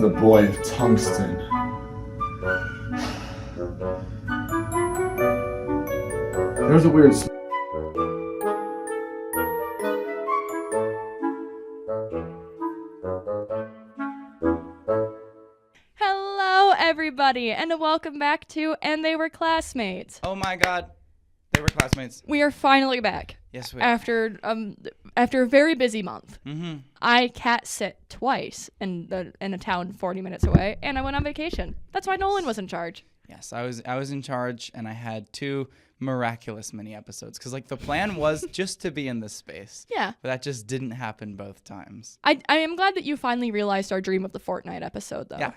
the boy of tungsten. There's a weird Hello, everybody, and welcome back to And They Were Classmates. Oh my god. They were classmates. We are finally back. Yes, we are. After a very busy month. Mm-hmm. I cat sit twice in a town 40 minutes away, and I went on vacation. That's why Nolynn was in charge. Yes, I was in charge, and I had 2 miraculous mini episodes because the plan was just to be in this space. Yeah. But that just didn't happen both times. I am glad that you finally realized our dream of the Fortnite episode, though. Yeah.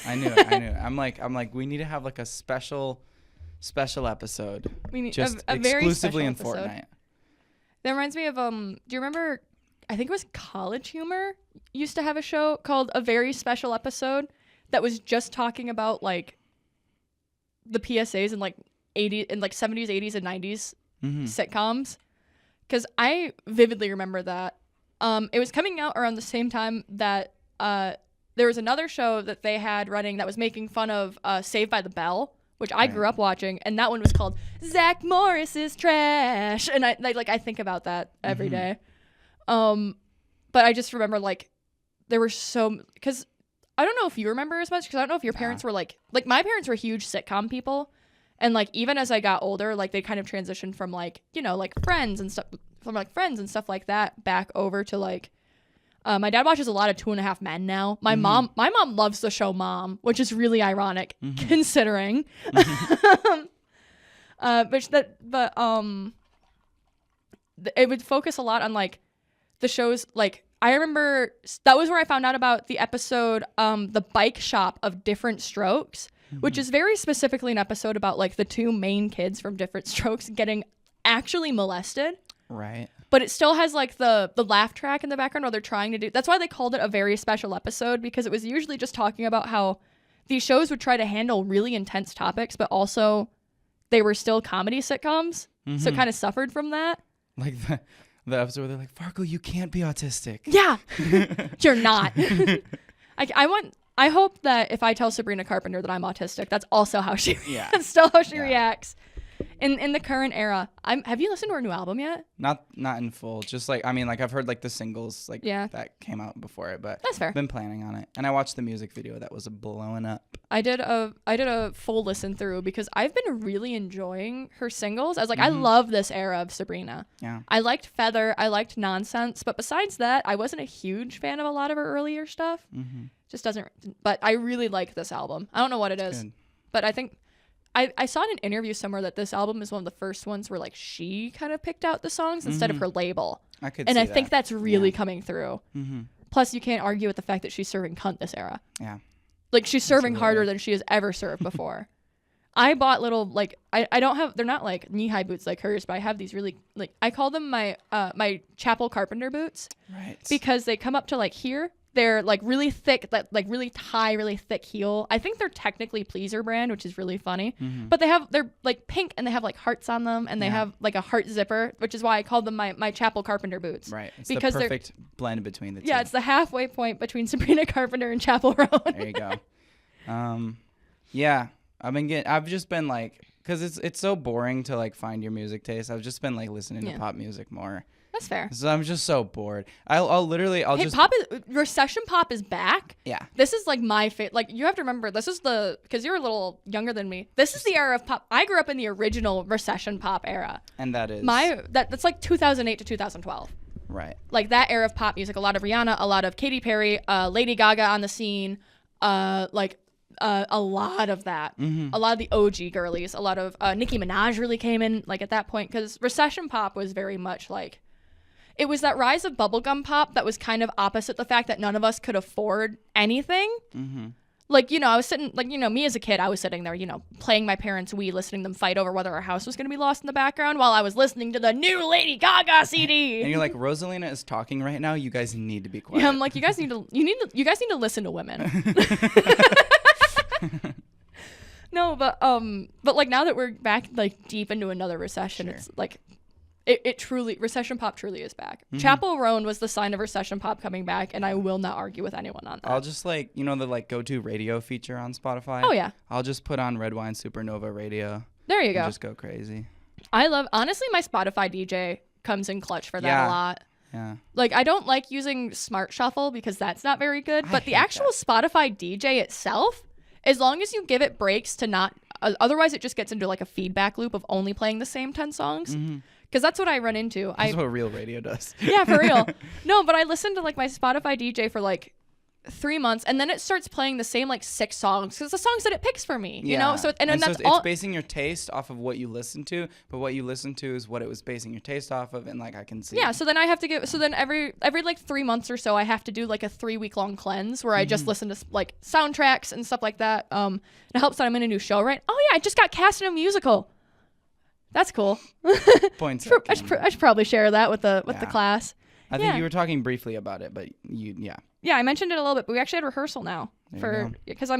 I knew it. I'm like we need to have a special episode. We need just a very exclusively in special episode. Fortnite. That reminds me of do you remember, I think it was College Humor used to have a show called A Very Special Episode that was just talking about the PSAs in 70s, 80s, and 90s sitcoms. Because I vividly remember that. It was coming out around the same time that there was another show that they had running that was making fun of Saved by the Bell, which I grew up watching, and that one was called Zach Morris is Trash, and I think about that every day. But I just remember there were because I don't know if you remember as much, because I don't know if your parents were my parents were huge sitcom people, and even as I got older, they kind of transitioned from Friends and stuff like that back over to my dad watches a lot of 2.5 Men now. My mom loves the show Mom, which is really ironic considering. It would focus a lot on the shows. I remember that was where I found out about the episode The Bike Shop of Different Strokes, which is very specifically an episode about the 2 main kids from Different Strokes getting actually molested. Right. But it still has the laugh track in the background while they're trying to do. That's why they called it A Very Special Episode, because it was usually just talking about how these shows would try to handle really intense topics, but also they were still comedy sitcoms, so it kind of suffered from that. The episode where they're like, Farkle, you can't be autistic. Yeah, you're not. I hope that if I tell Sabrina Carpenter that I'm autistic, that's also how she. Yeah. That's still how she reacts. In the current era, have you listened to her new album yet? Not in full. Just I've heard the singles that came out before it, but that's fair. I've been planning on it, and I watched the music video that was blowing up. I did a full listen through because I've been really enjoying her singles. I was I love this era of Sabrina. Yeah. I liked Feather, I liked Nonsense, but besides that, I wasn't a huge fan of a lot of her earlier stuff. Just doesn't. But I really like this album. I don't know what it is, but I think. I saw in an interview somewhere that this album is one of the first ones where she kind of picked out the songs instead of her label. I think that's really coming through. Plus, you can't argue with the fact that she's serving cunt this era. Yeah. She's serving harder than she has ever served before. I bought little I don't have, they're not knee-high boots like hers, but I have these really I call them my my chapel carpenter boots. Right. Because they come up to here. They're really thick, really high, really thick heel. I think they're technically Pleaser brand, which is really funny. But they're pink and they have hearts on them, and they have a heart zipper, which is why I called them my chapel carpenter boots. Right. It's because the perfect blend between the two. Yeah, it's the halfway point between Sabrina Carpenter and Chapel Roan. There you go. Yeah, I've just been because it's so boring to find your music taste. I've just been listening to pop music more. That's fair. So I'm just so bored. I'll recession pop is back. Yeah. This is my favorite. You have to remember, this is because you're a little younger than me. This is the era of pop. I grew up in the original recession pop era. And that is that's 2008 to 2012. Right. That era of pop music. A lot of Rihanna, a lot of Katy Perry, Lady Gaga on the scene. A lot of that. A lot of the OG girlies. A lot of Nicki Minaj really came in at that point, because recession pop was very much it was that rise of bubblegum pop that was kind of opposite the fact that none of us could afford anything. I was sitting, me as a kid, I was sitting there, playing my parents' Wii, listening to them fight over whether our house was going to be lost in the background while I was listening to the new Lady Gaga CD. And you're Rosalina is talking right now. You guys need to be quiet. Yeah, I'm you guys need to listen to women. No, but now that we're back deep into another recession, it's it truly, recession pop truly is back. Chapel Roan was the sign of recession pop coming back, and I will not argue with anyone on that. I'll just the go-to radio feature on Spotify. Oh, yeah. I'll just put on Red Wine Supernova radio. There you go. Just go crazy. Honestly, my Spotify DJ comes in clutch for that a lot. Yeah. Like, I don't like using Smart Shuffle because that's not very good, but the actual Spotify DJ itself, as long as you give it breaks to not, otherwise it just gets into like a feedback loop of only playing the same 10 songs. Because that's what I run into. That's what real radio does. Yeah, for real. No, but I listen to like my Spotify DJ for like 3 months, and then it starts playing the same like 6 songs because the songs that it picks for me, you know. So it's basing your taste off of what you listen to, but what you listen to is what it was basing your taste off of, and like I can see. Yeah. So then I have to give. So then every like 3 months or so, I have to do like a 3-week long cleanse where I just listen to like soundtracks and stuff like that. It helps that I'm in a new show, right? Oh yeah, I just got cast in a musical. That's cool. Points. I should probably share that with the class. I think you were talking briefly about it, but Yeah, I mentioned it a little bit, but we actually had rehearsal now because I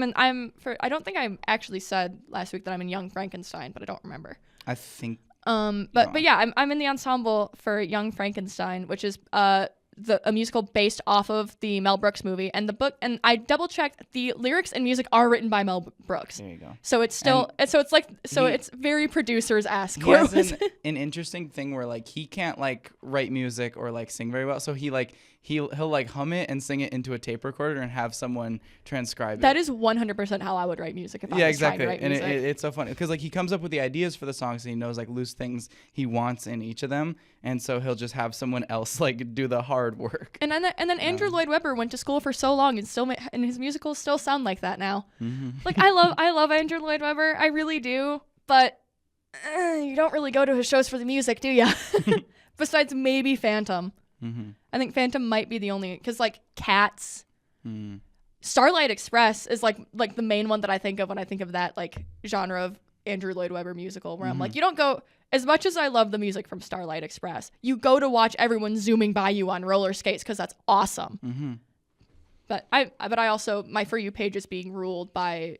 don't think I actually said last week that I'm in Young Frankenstein, but I don't remember. I think. But yeah, I'm in the ensemble for Young Frankenstein, which is a musical based off of the Mel Brooks movie, and the book. And I double checked, the lyrics and music are written by Mel Brooks. There you go. So it's still, it's very producers-esque. He has an interesting thing where like he can't like write music or like sing very well, so he'll like hum it and sing it into a tape recorder and have someone transcribe it. That is 100% how I would write music if I was trying to write music. And it's so funny because like he comes up with the ideas for the songs and he knows like loose things he wants in each of them, and so he'll just have someone else like do the hard work. And then Andrew Lloyd Webber went to school for so long and his musicals still sound like that now. Like I love Andrew Lloyd Webber, I really do, but you don't really go to his shows for the music, do ya? Besides maybe Phantom. I think Phantom might be the only, because like Cats, Starlight Express is like the main one that I think of when I think of that like genre of Andrew Lloyd Webber musical, where I'm like, you don't go, as much as I love the music from Starlight Express, you go to watch everyone zooming by you on roller skates because that's awesome. But I also, my For You page is being ruled by,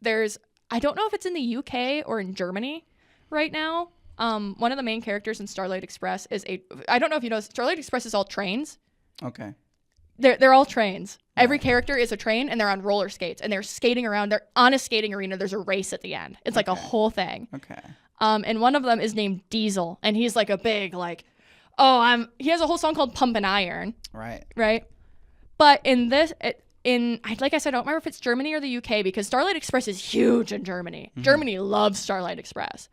I don't know if it's in the UK or in Germany right now. One of the main characters in Starlight Express is I don't know if you know, Starlight Express is all trains. Okay. They're all trains. Right. Every character is a train, and they're on roller skates, and they're skating around. They're on a skating arena. There's a race at the end. It's like a whole thing. Okay. And one of them is named Diesel, and he's like a big like, he has a whole song called Pumpin' Iron. Right. Right. But in this, like I said, I don't remember if it's Germany or the UK, because Starlight Express is huge in Germany. Germany loves Starlight Express.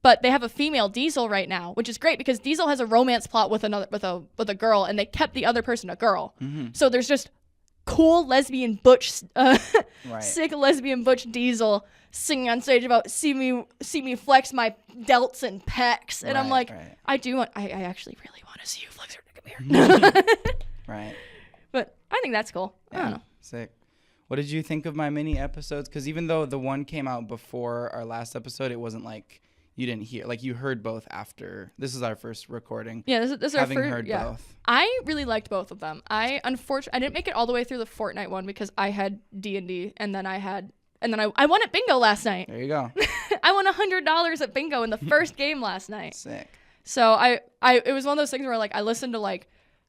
But they have a female Diesel right now, which is great because Diesel has a romance plot with a girl, and they kept the other person a girl. So there's just cool lesbian butch, sick lesbian butch Diesel singing on stage about see me flex my delts and pecs, and I'm like, I actually really want to see you flex your dick. Come here. Right. But I think that's cool. I don't know. Sick. What did you think of my mini episodes? Because even though the one came out before our last episode, it wasn't like you didn't hear, like you heard both after. This is our first recording. Yeah, this is our first. Having heard both. I really liked both of them. I didn't make it all the way through the Fortnite one because I had D&D, and then I won at bingo last night. There you go. I won $100 at bingo in the first game last night. Sick. So it was one of those things where like I listened to like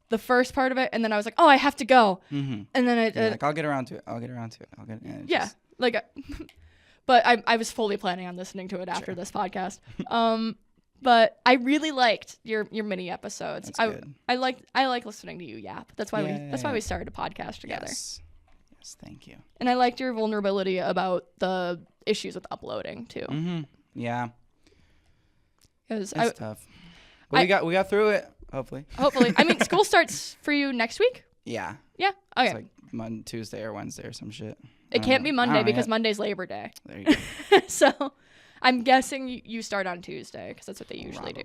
the first part of it, and then I was like, oh, I have to go. And then I'll get around to it. But I was fully planning on listening to it after this podcast. But I really liked your mini episodes. That's good. I like listening to you yap. That's why we started a podcast together. Yes, thank you. And I liked your vulnerability about the issues with uploading too. Yeah. It's tough. But we got through it. Hopefully. I mean, school starts for you next week? Yeah. Yeah. Okay. It's like Tuesday or Wednesday or some shit. It can't be Monday because Monday's Labor Day. There you go. So I'm guessing you start on Tuesday because that's what they usually do.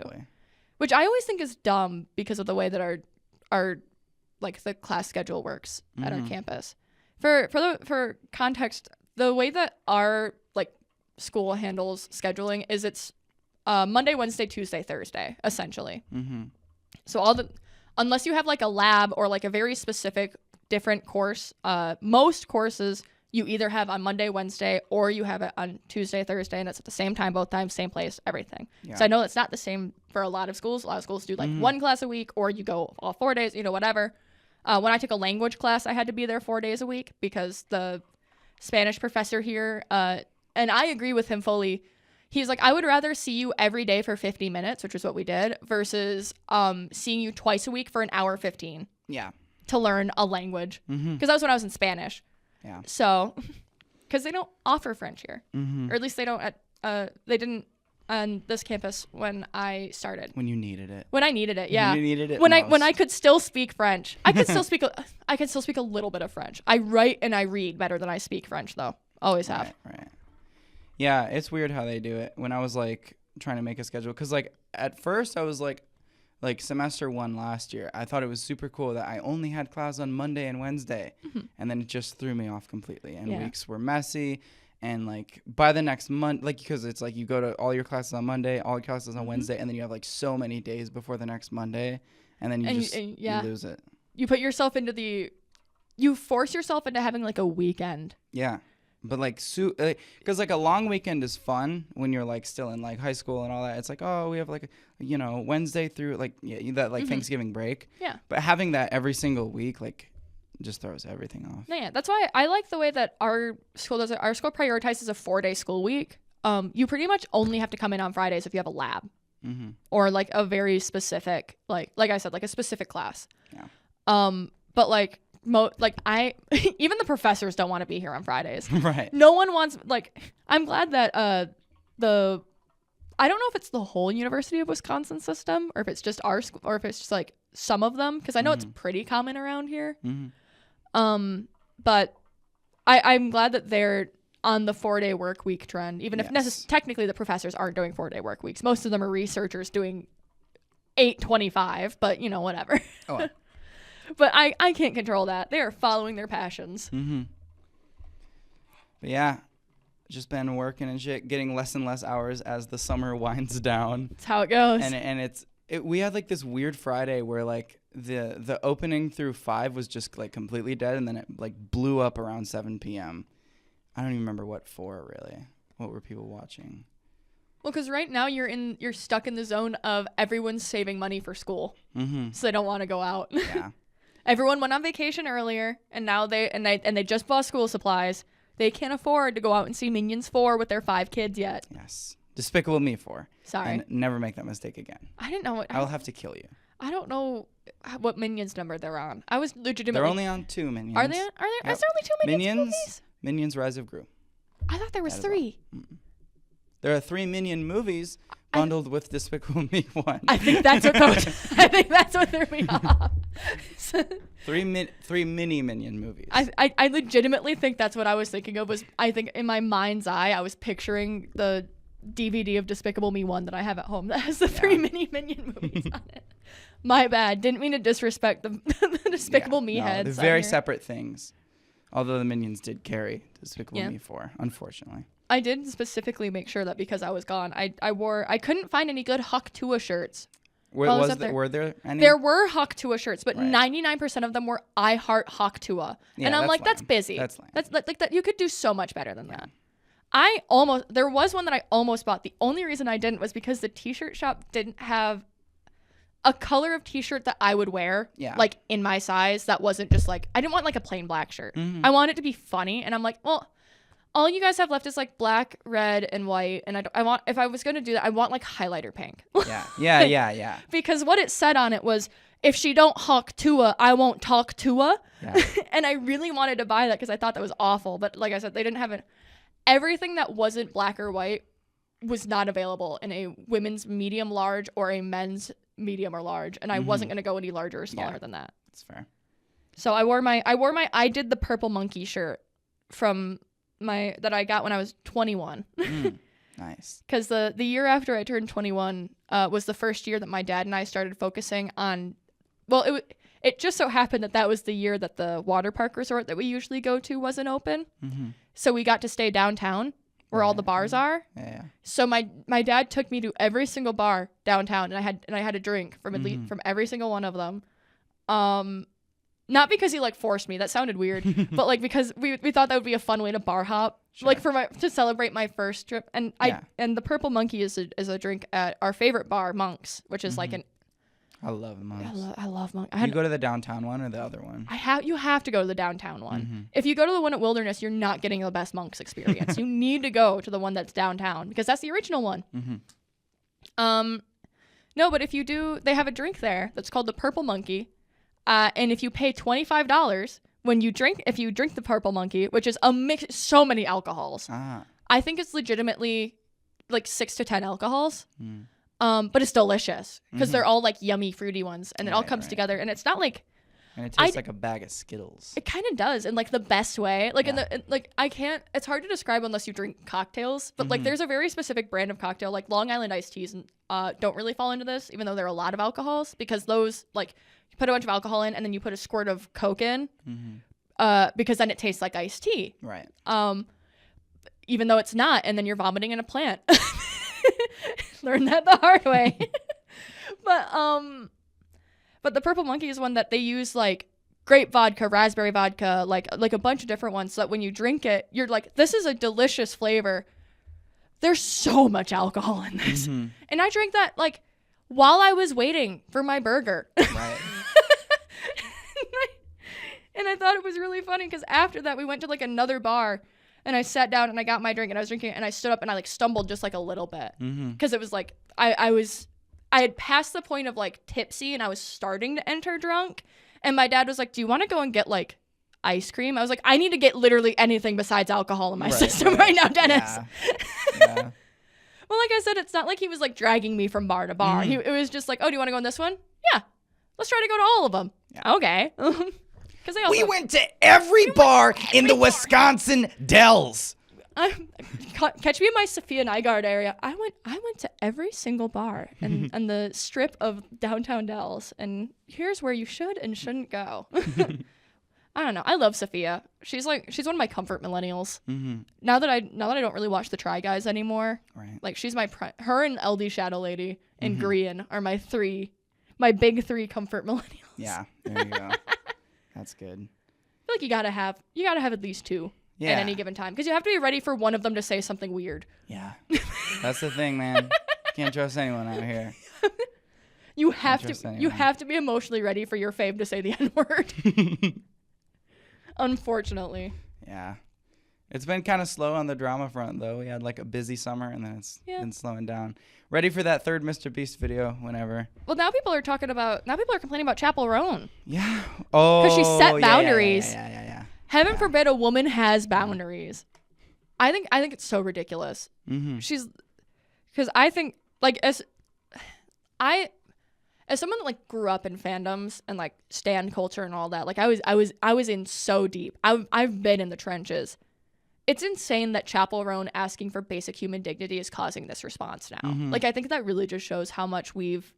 Which I always think is dumb because of the way that our like the class schedule works at our campus. For context, the way that our like school handles scheduling is it's Monday, Wednesday, Tuesday, Thursday, essentially. So unless you have like a lab or like a very specific different course, most courses you either have on Monday, Wednesday, or you have it on Tuesday, Thursday, and it's at the same time, both times, same place, everything. Yeah. So I know it's not the same for a lot of schools. A lot of schools do like one class a week, or you go all 4 days, whatever. When I took a language class, I had to be there 4 days a week because the Spanish professor here, and I agree with him fully. He's like, I would rather see you every day for 50 minutes, which is what we did, versus seeing you twice a week for an hour 15. Yeah. To learn a language. Because that was when I was in Spanish. Yeah. So, because they don't offer French here. Mm-hmm. Or at least they don't they didn't on this campus when I started. When you needed it. When I needed it, yeah. When you needed it when most. I could still speak French. I could still speak a little bit of French. I write and I read better than I speak French though. Always have. Right. Yeah, it's weird how they do it. When I was like trying to make a schedule, because like at first I was like semester 1 last year, I thought it was super cool that I only had class on Monday and Wednesday, and then it just threw me off completely. And weeks were messy, and like by the next month, like because it's like you go to all your classes on Monday, all your classes on Wednesday, and then you have like so many days before the next Monday, and then you lose it. You put yourself you force yourself into having like a weekend. Yeah. But like, because like a long weekend is fun when you're like still in like high school and all that. It's like, oh, we have like, Wednesday through like, that like Thanksgiving break. Yeah. But having that every single week, like, just throws everything off. Yeah. That's why I like the way that our school does it. Our school prioritizes a 4-day school week. You pretty much only have to come in on Fridays if you have a lab or like a very specific, like I said, like a specific class. Yeah. But like, even the professors don't want to be here on Fridays. Right. No one wants, I'm glad that I don't know if it's the whole University of Wisconsin system or if it's just our school or if it's just like some of them, because I know it's pretty common around here. But I'm glad that they're on the 4-day work week trend, even if technically the professors aren't doing 4-day work weeks. Most of them are researchers doing 8/25, but whatever. Oh. But I can't control that. They are following their passions. But yeah, just been working and shit, getting less and less hours as the summer winds down. That's how it goes. And we had like this weird Friday where like the opening through 5 was just like completely dead, and then it like blew up around 7 p.m. I don't even remember what for really. What were people watching? Well, because right now you're stuck in the zone of everyone's saving money for school, so they don't want to go out. Yeah. Everyone went on vacation earlier, and now they just bought school supplies. They can't afford to go out and see Minions 4 with their 5 kids yet. Yes. Despicable Me 4. Sorry. And never make that mistake again. I didn't know what. I'll have to kill you. I don't know what Minions number they're on. I was legitimately. They're only on 2 Minions. Are they? Yep. Is there only 2 Minions movies? Minions Rise of Gru. I thought there was 3. There are 3 Minion movies bundled with Despicable Me 1. I think that's what threw me off. 3 mini Minion movies. I legitimately think that's what I was thinking of. I think in my mind's eye I was picturing the DVD of Despicable Me 1 that I have at home that has the 3 mini Minion movies on it. My bad. Didn't mean to disrespect the Despicable Me heads. They're very separate things. Although the Minions did carry Despicable Me 4, unfortunately. I did specifically make sure that because I was gone, I couldn't find any good Huck Tua shirts. Were there any? There were Huck Tua shirts, but 99% of them were I Heart Huck Tua. Yeah, and I'm like, that's busy. That's lame. That's like that. You could do so much better than that. There was one that I almost bought. The only reason I didn't was because the t-shirt shop didn't have a color of t-shirt that I would wear, like in my size. That wasn't just like, I didn't want like a plain black shirt. I want it to be funny. And I'm like, well, all you guys have left is like black, red, and white. And if I was going to do that, I want like highlighter pink. Yeah. Because what it said on it was, if she don't Huck Tua, I won't talk Tua. Yeah. And I really wanted to buy that because I thought that was awful. But like I said, they didn't have it. Everything that wasn't black or white was not available in a women's medium large or a men's medium or large. And I wasn't going to go any larger or smaller than that. That's fair. So I did the purple monkey shirt from that I got when I was 21. Nice. Because the year after I turned 21 was the first year that my dad and I started focusing on, well, it just so happened that was the year that the water park resort that we usually go to wasn't open. So we got to stay downtown where all the bars are. Yeah. So my dad took me to every single bar downtown, and I had a drink from from every single one of them. not because he like forced me. That sounded weird. But like because we thought that would be a fun way to bar hop. Sure. Like to celebrate my first trip. And and the Purple Monkey is a drink at our favorite bar, Monk's, which is like an. I love Monk's. I love Monk's. You go to the downtown one or the other one? You have to go to the downtown one. If you go to the one at Wilderness, you're not getting the best Monk's experience. You need to go to the one that's downtown because that's the original one. No, but if you do, they have a drink there that's called the Purple Monkey. And if you pay $25 if you drink the Purple Monkey, which is a mix, so many alcohols. I think it's legitimately like 6 to 10 alcohols. But it's delicious because they're all like yummy fruity ones, and it all comes together, and it's not like. And it tastes like a bag of Skittles. It kind of does, in like the best way. Like I can't. It's hard to describe unless you drink cocktails. But like, there's a very specific brand of cocktail, like Long Island iced teas, don't really fall into this, even though there are a lot of alcohols, because those like. You put a bunch of alcohol in, and then you put a squirt of Coke in, because then it tastes like iced tea. Right. Even though it's not, and then you're vomiting in a plant. Learned that the hard way. But the Purple Monkey is one that they use like grape vodka, raspberry vodka, like a bunch of different ones, so that when you drink it, you're like, this is a delicious flavor. There's so much alcohol in this, and I drank that like while I was waiting for my burger. Right. And I thought it was really funny because after that we went to like another bar, and I sat down and I got my drink and I was drinking it, and I stood up and I like stumbled just like a little bit because it was like I had passed the point of like tipsy and I was starting to enter drunk, and my dad was like, do you want to go and get like ice cream? I was like, I need to get literally anything besides alcohol in my system right now, Dennis. Yeah. Well, like I said, it's not like he was like dragging me from bar to bar. It was just like, oh, do you want to go in this one? Yeah. Let's try to go to all of them. Yeah. Okay. We went to every bar in the Wisconsin Dells. Catch me in my Sophia Nygaard area. I went to every single bar and the strip of downtown Dells, and here's where you should and shouldn't go. I don't know. I love Sophia. She's one of my comfort millennials. Now that I don't really watch the Try Guys anymore. Right. Like she's her and LD Shadow Lady and Cryin are my big 3 comfort millennials. Yeah. There you go. That's good. I feel like you gotta have at least 2 at any given time, because you have to be ready for one of them to say something weird. Yeah. That's the thing, man. Can't trust anyone out here. You have to be emotionally ready for your fave to say the N-word. Unfortunately. Yeah. It's been kind of slow on the drama front, though. We had like a busy summer, and then it's been slowing down. Ready for that third Mr. Beast video whenever. Well, now people are complaining about Chapel Roan. Yeah. Oh. Because she set boundaries. Yeah. Heaven forbid a woman has boundaries. I think it's so ridiculous. Because I think like as someone that like grew up in fandoms and like stan culture and all that, like I was in so deep. I've been in the trenches. It's insane that Chapel Roan asking for basic human dignity is causing this response now. Like, I think that really just shows how much we've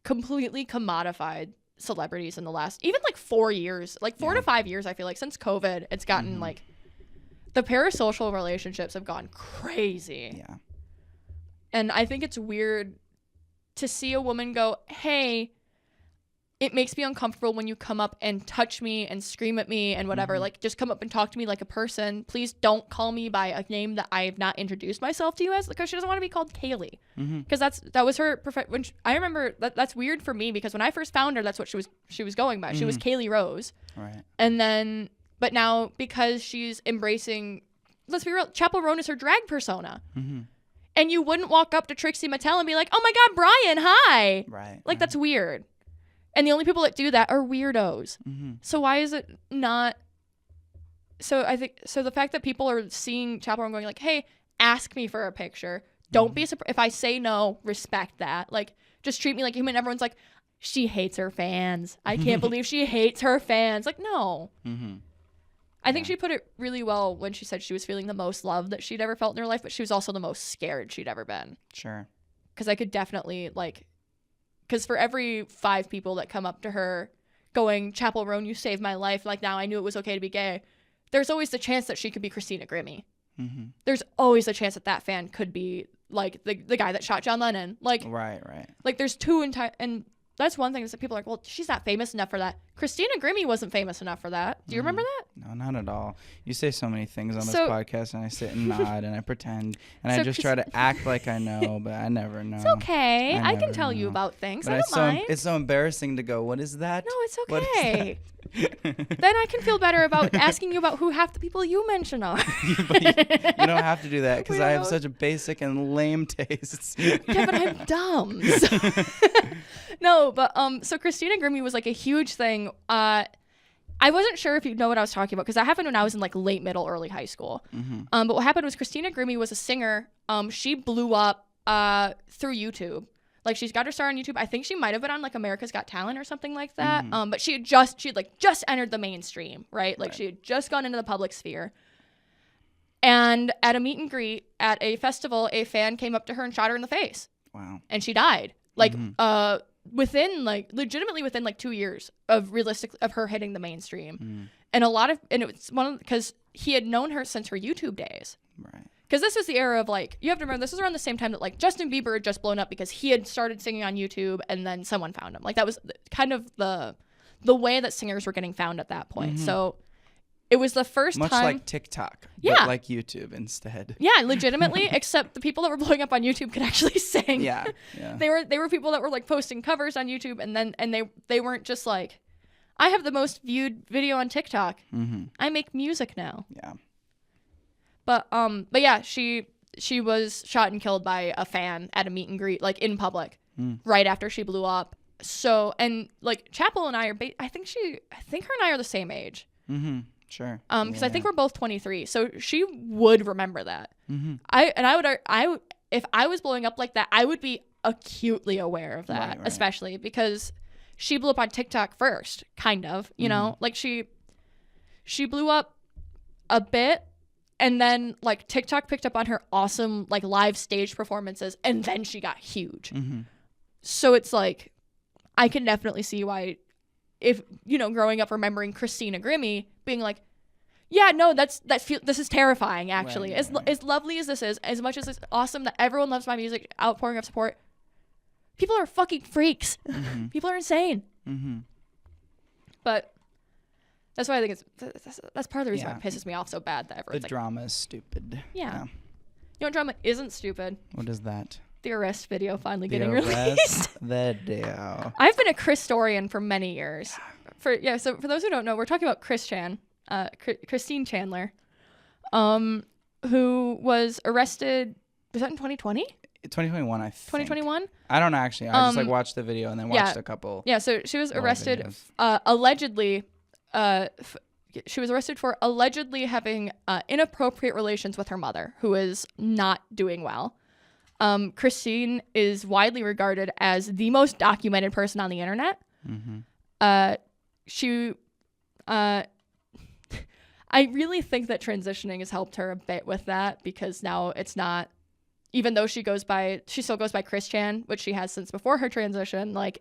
completely commodified celebrities in the last, even like 4 years, like 4 to 5 years, I feel like since COVID, it's gotten like, the parasocial relationships have gone crazy. Yeah. And I think it's weird to see a woman go, hey, it makes me uncomfortable when you come up and touch me and scream at me and whatever. Like, just come up and talk to me like a person. Please don't call me by a name that I have not introduced myself to you as, because she doesn't want to be called Kaylee. Because that was her I remember that's weird for me, because when I first found her, that's what she was going by. She was Kaylee Rose. Right. And then, but now because she's embracing, let's be real, Chapel Roan is her drag persona. And you wouldn't walk up to Trixie Mattel and be like, oh my God, Brian, hi. Right. Like, that's weird. And the only people that do that are weirdos. So why is it not? So I think, so the fact that people are seeing Chapel Roan going like, hey, ask me for a picture. Don't be surprised if I say no, respect that. Like, just treat me like human. Everyone's like, she hates her fans. I can't believe she hates her fans. Like, no. I think she put it really well when she said she was feeling the most love that she'd ever felt in her life, but she was also the most scared she'd ever been. Sure. Because I could definitely, like, because for every 5 people that come up to her going, Chapel Roan, you saved my life, like, now I knew it was okay to be gay, there's always the chance that she could be Christina Grimmie. There's always a chance that fan could be, like, the guy that shot John Lennon. Like, right. Like, there's 2 entire, and that's one thing is that people are like, well, she's not famous enough for that. Christina Grimmie wasn't famous enough for that. Do you remember that? No, not at all. You say so many things on this podcast, and I sit and nod, and I pretend, and I just try to act like I know, but I never know. It's okay. I can tell you about things. But I don't mind. It's so embarrassing to go, what is that? No, it's okay. Then I can feel better about asking you about who half the people you mention are. But you don't have to do that because I have such a basic and lame taste. Yeah, but I'm dumb. So. No, but so Christina Grimmie was like a huge thing. I wasn't sure if you know what I was talking about because that happened when I was in like late middle, early high school. But what happened was Christina Grimmie was a singer. She blew up through YouTube. Like she's got her start on YouTube. I think she might have been on like America's Got Talent or something like that. But she had just entered the mainstream, right? Like she had just gone into the public sphere. And at a meet and greet at a festival, a fan came up to her and shot her in the face. Wow. And she died. Like legitimately within like 2 years of her hitting the mainstream. And it was because he had known her since her YouTube days. Right. Because this was the era of like, you have to remember, this was around the same time that like Justin Bieber had just blown up because he had started singing on YouTube and then someone found him. Like that was kind of the way that singers were getting found at that point. So it was the first time. Much like TikTok, but like YouTube instead. Yeah, legitimately, except the people that were blowing up on YouTube could actually sing. Yeah. They were people that were like posting covers on YouTube and they weren't just like, I have the most viewed video on TikTok. I make music now. Yeah. But yeah, she was shot and killed by a fan at a meet and greet, like in public, right after she blew up. So, and like Chapel and I are, I think her and I are the same age. Sure. Because I think we're both 23, so she would remember that. I would, if I was blowing up like that, I would be acutely aware of that, right. Especially because she blew up on TikTok first, kind of, you know, like she blew up a bit. And then, like, TikTok picked up on her awesome, like, live stage performances, and then she got huge. So it's, like, I can definitely see why, if, you know, growing up remembering Christina Grimmie, being like, yeah, no, this is terrifying, actually. Right. As lovely as this is, as much as it's awesome that everyone loves my music, outpouring of support, people are fucking freaks. People are insane. But... that's why I think that's part of the reason why it pisses me off so bad that everyone's the drama is stupid. Yeah. You know what drama isn't stupid? What is that? The arrest video finally getting released. Video. I've been a Christorian for many years. So for those who don't know, we're talking about Christine Chandler, who was arrested. Was that in 2020? 2021, I think. 2021? I don't know, actually. I just watched the video and then watched a couple. Yeah, so she was arrested allegedly. She was arrested for allegedly having inappropriate relations with her mother, who is not doing well. Christine is widely regarded as the most documented person on the internet. I really think that transitioning has helped her a bit with that, because now it's not, even though she still goes by Chris Chan, which she has since before her transition. Like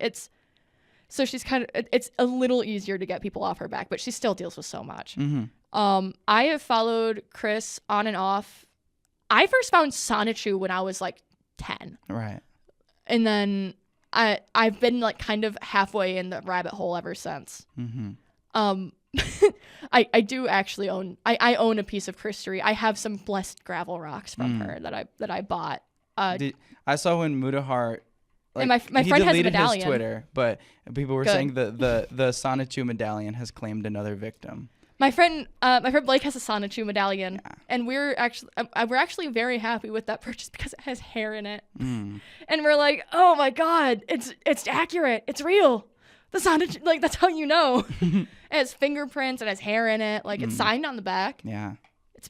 so she's it's a little easier to get people off her back, but she still deals with so much. I have followed Chris on and off. I first found Sonichu when I was like 10. Right. And then I've been like kind of halfway in the rabbit hole ever since. I do actually own I own a piece of Christery. I have some blessed gravel rocks from her that I bought. I saw when Mudahar, like, and my friend has a medallion. His Twitter, but people were saying the Sonichu medallion has claimed another victim. My friend Blake has a Sonichu medallion, and we're actually very happy with that purchase because it has hair in it, and we're like, oh my god, it's accurate, it's real. The Sonichu, like, that's how you know. It has fingerprints, it has hair in it, like it's signed on the back. Yeah,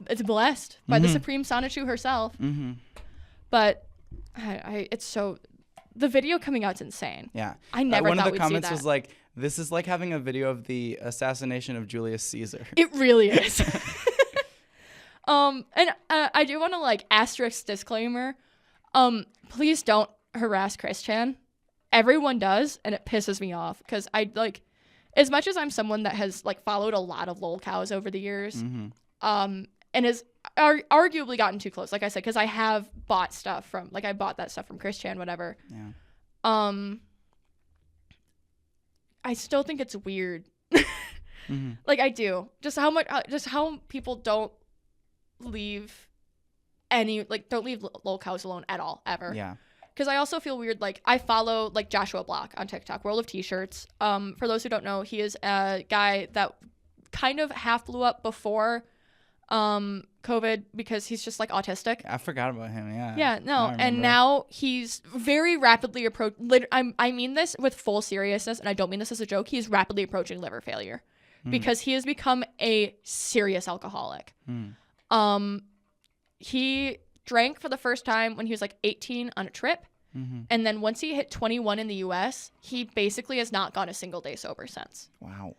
it's blessed by the Supreme Sonichu herself. But it's so. The video coming out's insane. Yeah. I never thought we'd see that. One of the comments was like, this is like having a video of the assassination of Julius Caesar. It really is. And I do want to, like, asterisk disclaimer. Please don't harass Chris Chan. Everyone does, and it pisses me off because I, like, as much as I'm someone that has, like, followed a lot of lol cows over the years, and has arguably gotten too close, like I said, because I have bought stuff from, like, I bought that stuff from Chris Chan, whatever. Yeah. I still think it's weird. Like, I do. Just how people don't leave don't leave lolcows alone at all, ever. Yeah. Because I also feel weird, like, I follow, like, Joshua Block on TikTok, World of T-Shirts. For those who don't know, he is a guy that kind of half blew up before COVID because he's just, like, autistic. I forgot about him, yeah. Yeah, no, and now he's very rapidly I mean this with full seriousness, and I don't mean this as a joke. He is rapidly approaching liver failure because he has become a serious alcoholic. He drank for the first time when he was like 18 on a trip. And then once he hit 21 in the US, he basically has not gone a single day sober since. Wow.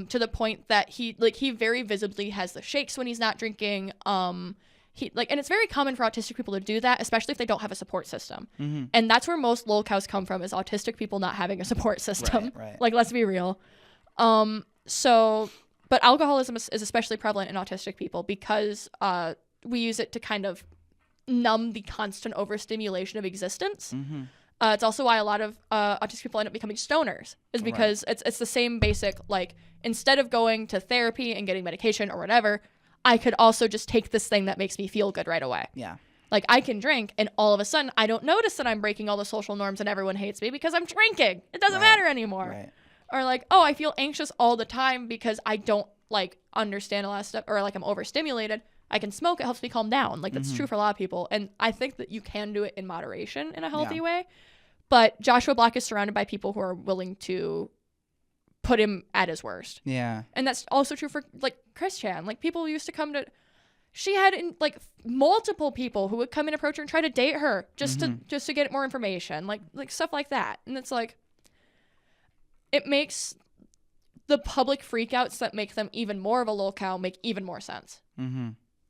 To the point that he very visibly has the shakes when he's not drinking. And it's very common for autistic people to do that, especially if they don't have a support system. And that's where most lolcows come from, is autistic people not having a support system. Right. Like, let's be real. But alcoholism is especially prevalent in autistic people because we use it to kind of numb the constant overstimulation of existence. It's also why a lot of autistic people end up becoming stoners, is because it's the same basic, like, instead of going to therapy and getting medication or whatever, I could also just take this thing that makes me feel good right away. Yeah. Like, I can drink and all of a sudden I don't notice that I'm breaking all the social norms and everyone hates me because I'm drinking. It doesn't matter anymore. Right. Or like, oh, I feel anxious all the time because I don't, like, understand a lot of stuff, or like I'm overstimulated. I can smoke. It helps me calm down. Like, that's true for a lot of people. And I think that you can do it in moderation in a healthy way. But Joshua Block is surrounded by people who are willing to put him at his worst. Yeah. And that's also true for, like, Chris Chan. Like, people used to come to... She had, like, multiple people who would come and approach her and try to date her just to get more information. Like stuff like that. And it's like... It makes the public freakouts that make them even more of a lolcow make even more sense.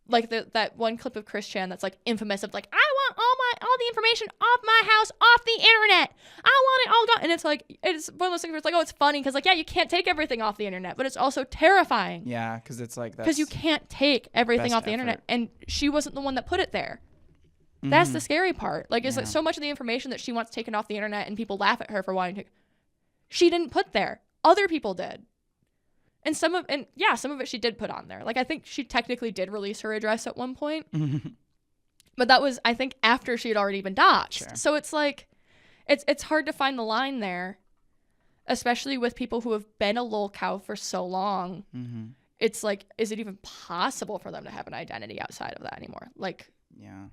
Like that one clip of Chris Chan that's, like, infamous of, like, I want all the information off my house, off the internet. I want it all gone. And it's like, it's one of those things where it's like, oh, it's funny because, like, yeah, you can't take everything off the internet, but it's also terrifying. Yeah, because it's like that. Because you can't take everything off the internet, and she wasn't the one that put it there. That's the scary part. Like, is that so much of the information that she wants taken off the internet and people laugh at her for wanting to, she didn't put there. Other people did. And some of it she did put on there. Like, I think she technically did release her address at one point. But that was, I think, after she had already been doxxed. Sure. So it's like, it's hard to find the line there, especially with people who have been a lolcow for so long. It's like, is it even possible for them to have an identity outside of that anymore? Like, yeah,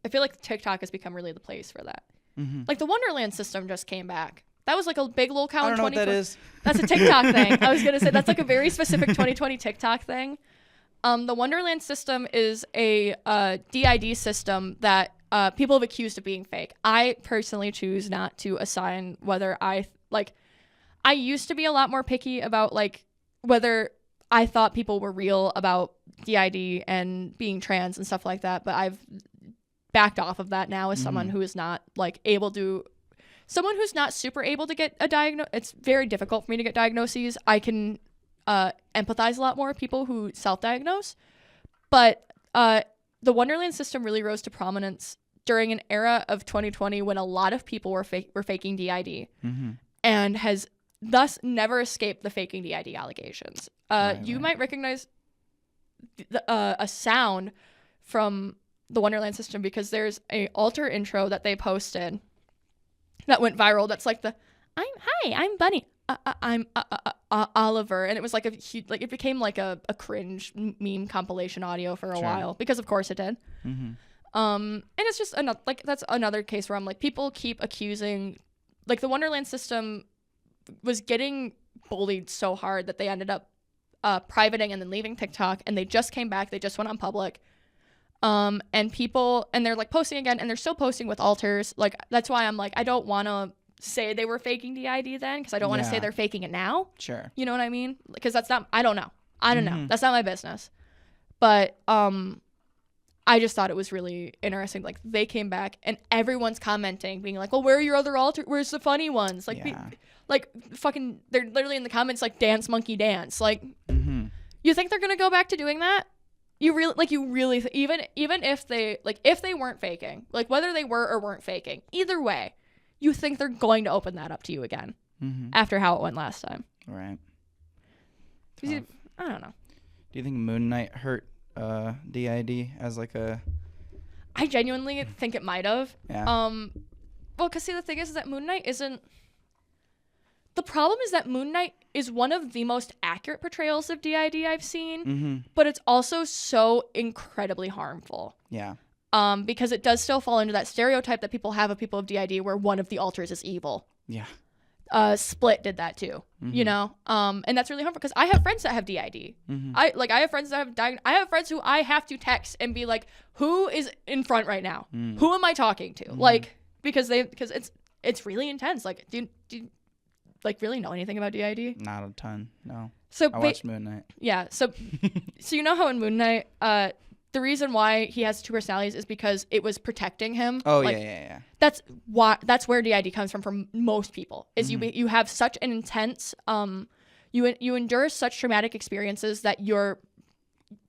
I feel like TikTok has become really the place for that. Like, the Wonderland system just came back. That was like a big lolcow in 2020. I don't know what that is. That's a TikTok thing. I was going to say that's like a very specific 2020 TikTok thing. The Wonderland system is a DID system that people have accused of being fake. I personally choose not to assign whether I used to be a lot more picky about, like, whether I thought people were real about DID and being trans and stuff like that. But I've backed off of that now as someone who is not, like, someone who's not super able to get a diagnosis. It's very difficult for me to get diagnoses. I can empathize a lot more with people who self-diagnose. But the Wonderland system really rose to prominence during an era of 2020 when a lot of people were faking DID and has thus never escaped the faking DID allegations. You might recognize a sound from the Wonderland system because there's a alter intro that they posted that went viral. That's like I'm Bunny. I'm Oliver. And it was like it became like a cringe meme compilation audio for a while because of course it did. And it's just another, like, that's another case where I'm like, people keep accusing, like, the Wonderland system was getting bullied so hard that they ended up privating and then leaving TikTok, and they just came back. They just went on public. And they're, like, posting again, and they're still posting with alters. Like, that's why I'm like, I don't want to say they were faking DID then, because I don't want to say they're faking it now. Sure. You know what I mean? Because that's not, I don't know. That's not my business. But I just thought it was really interesting. Like, they came back and everyone's commenting, being like, well, where are your other alters? Where's the funny ones? Like, fucking, they're literally in the comments like, dance monkey dance. Like, you think they're gonna go back to doing that? You really even if they weren't faking, like, whether they were or weren't faking, either way, you think they're going to open that up to you again? after how it went last time. Right. I don't know. Do you think Moon Knight hurt DID as like a... I genuinely think it might have. Yeah. Well, because see, the thing is that Moon Knight isn't... The problem is that Moon Knight is one of the most accurate portrayals of DID I've seen, but it's also so incredibly harmful. Yeah. Because it does still fall into that stereotype that people have of people of DID where one of the alters is evil. Yeah. Split did that too, you know? And that's really harmful because I have friends that have DID. I have friends that have I have friends who I have to text and be like, who is in front right now? Who am I talking to? Like, because it's really intense. Like, do you like really know anything about DID? Not a ton, no. So I watched Moon Knight. Yeah, so you know how in Moon Knight, the reason why he has two personalities is because it was protecting him. Oh, like, yeah. That's where DID comes from for most people. Is you have such an intense you endure such traumatic experiences that your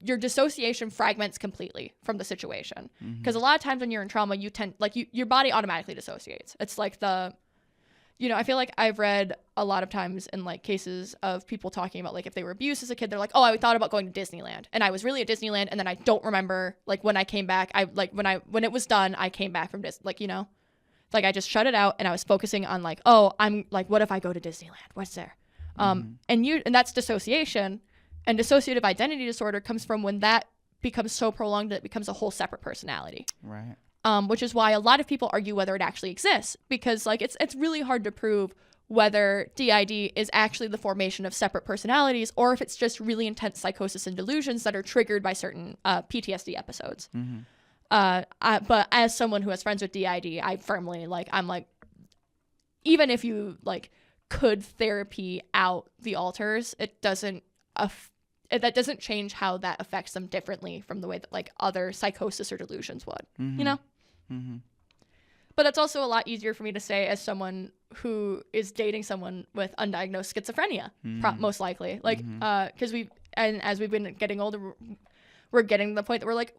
dissociation fragments completely from the situation. Because a lot of times when you're in trauma, you tend your body automatically dissociates. It's like I feel like I've read a lot of times in like cases of people talking about like if they were abused as a kid, they're like, oh, I thought about going to Disneyland and I was really at Disneyland and then I don't remember like when I came back. I like when it was done, I came back from like I just shut it out and I was focusing on like, oh, I'm like, what if I go to Disneyland? What's there? And that's dissociation, and dissociative identity disorder comes from when that becomes so prolonged that it becomes a whole separate personality. Right. Which is why a lot of people argue whether it actually exists, because like it's really hard to prove whether DID is actually the formation of separate personalities or if it's just really intense psychosis and delusions that are triggered by certain PTSD episodes. But as someone who has friends with DID, I firmly I'm like, even if you like could therapy out the alters, it doesn't that doesn't change how that affects them differently from the way that like other psychosis or delusions would, you know? But it's also a lot easier for me to say as someone who is dating someone with undiagnosed schizophrenia, most likely. Like, because as we've been getting older, we're getting to the point that we're like,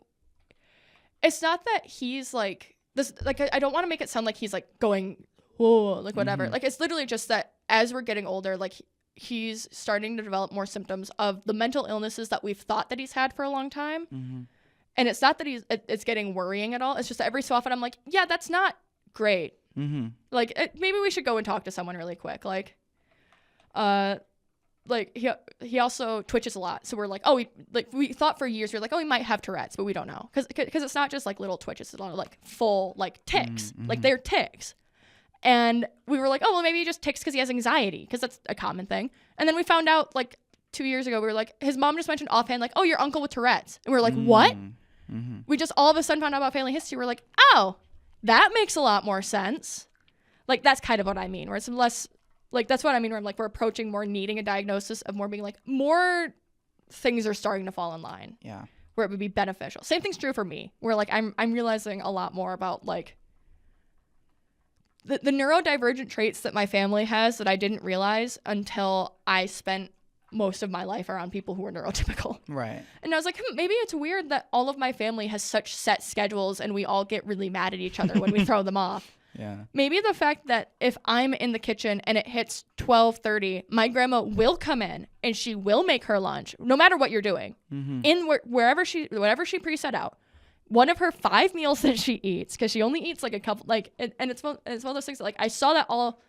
it's not that he's like this, like, I don't want to make it sound like he's like going, whoa, like whatever. Like, it's literally just that as we're getting older, like, he's starting to develop more symptoms of the mental illnesses that we've thought that he's had for a long time. And it's not that it's getting worrying at all. It's just that every so often I'm like, yeah, that's not great. Like, maybe we should go and talk to someone really quick. Like he also twitches a lot. So we're like, oh, we thought for years, we were like, oh, he might have Tourette's, but we don't know. Because it's not just like little twitches. It's a lot of like full like tics. Like they're tics. And we were like, oh, well, maybe he just tics because he has anxiety, because that's a common thing. And then we found out like 2 years ago, we were like, his mom just mentioned offhand, like, oh, your uncle with Tourette's. And we were like, what? We just all of a sudden found out about family history. We're like, oh, that makes a lot more sense. Like, that's kind of what I mean, where it's less, like, that's what I mean, where I'm like, we're approaching more needing a diagnosis of more being like, more things are starting to fall in line. Yeah. Where it would be beneficial. Same thing's true for me, where like, I'm realizing a lot more about like, the neurodivergent traits that my family has that I didn't realize until I spent most of my life around people who were neurotypical. Right. And I was like, maybe it's weird that all of my family has such set schedules and we all get really mad at each other when we throw them off. Yeah. Maybe the fact that if I'm in the kitchen and it hits 12:30, my grandma will come in and she will make her lunch, no matter what you're doing, in whatever she preset out. One of her 5 meals that she eats, because she only eats like a couple, like, and it's one of those things that, like, I saw that all,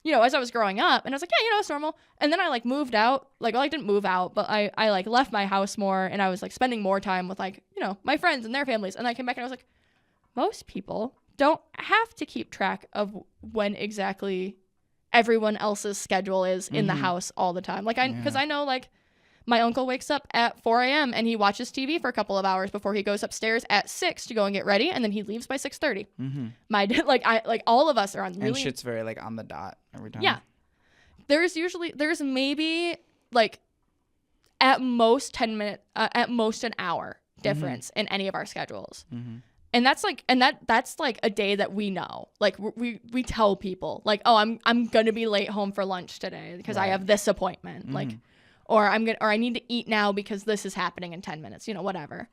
as I was growing up, and I was like, yeah, it's normal. And then I like moved out, like, well, I didn't move out, but I like left my house more, and I was like spending more time with like, my friends and their families. And I came back and I was like, most people don't have to keep track of when exactly everyone else's schedule is in the house all the time. Like, because I know, like, my uncle wakes up at 4 a.m. and he watches TV for a couple of hours before he goes upstairs at 6 to go and get ready, and then he leaves by 6:30. All of us are on really... And shit's very like on the dot every time. Yeah. There's maybe like at most 10 minutes, at most an hour difference in any of our schedules. And that's like, that's like a day that we know. Like we tell people like, oh, I'm gonna be late home for lunch today because I have this appointment. Like, or I need to eat now because this is happening in 10 minutes, whatever.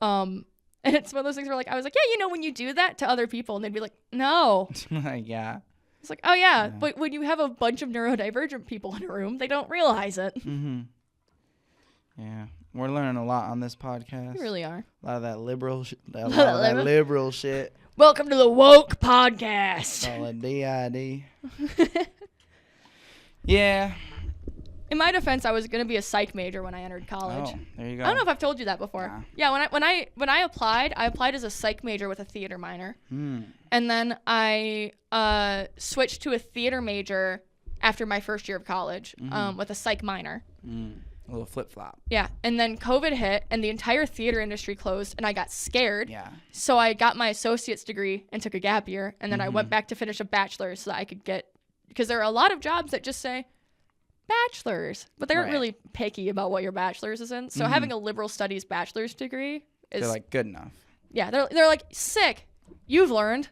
And it's one of those things where like, I was like, yeah, when you do that to other people, and they'd be like, no. Yeah. It's like, oh yeah, but when you have a bunch of neurodivergent people in a room, they don't realize it. Mm-hmm. Yeah, we're learning a lot on this podcast. We really are. A lot of that liberal, that liberal shit. Welcome to the woke podcast. Solid DID. Yeah. In my defense, I was gonna be a psych major when I entered college. Oh, there you go. I don't know if I've told you that before. Nah. Yeah, when I applied as a psych major with a theater minor, and then I switched to a theater major after my first year of college with a psych minor. A little flip flop. Yeah, and then COVID hit, and the entire theater industry closed, and I got scared. Yeah. So I got my associate's degree and took a gap year, and then I went back to finish a bachelor's so that I could get, because there are a lot of jobs that just say bachelor's, but they aren't really picky about what your bachelor's is in. So having a liberal studies bachelor's degree is, they're like, good enough. Yeah, they're like, sick. You've learned.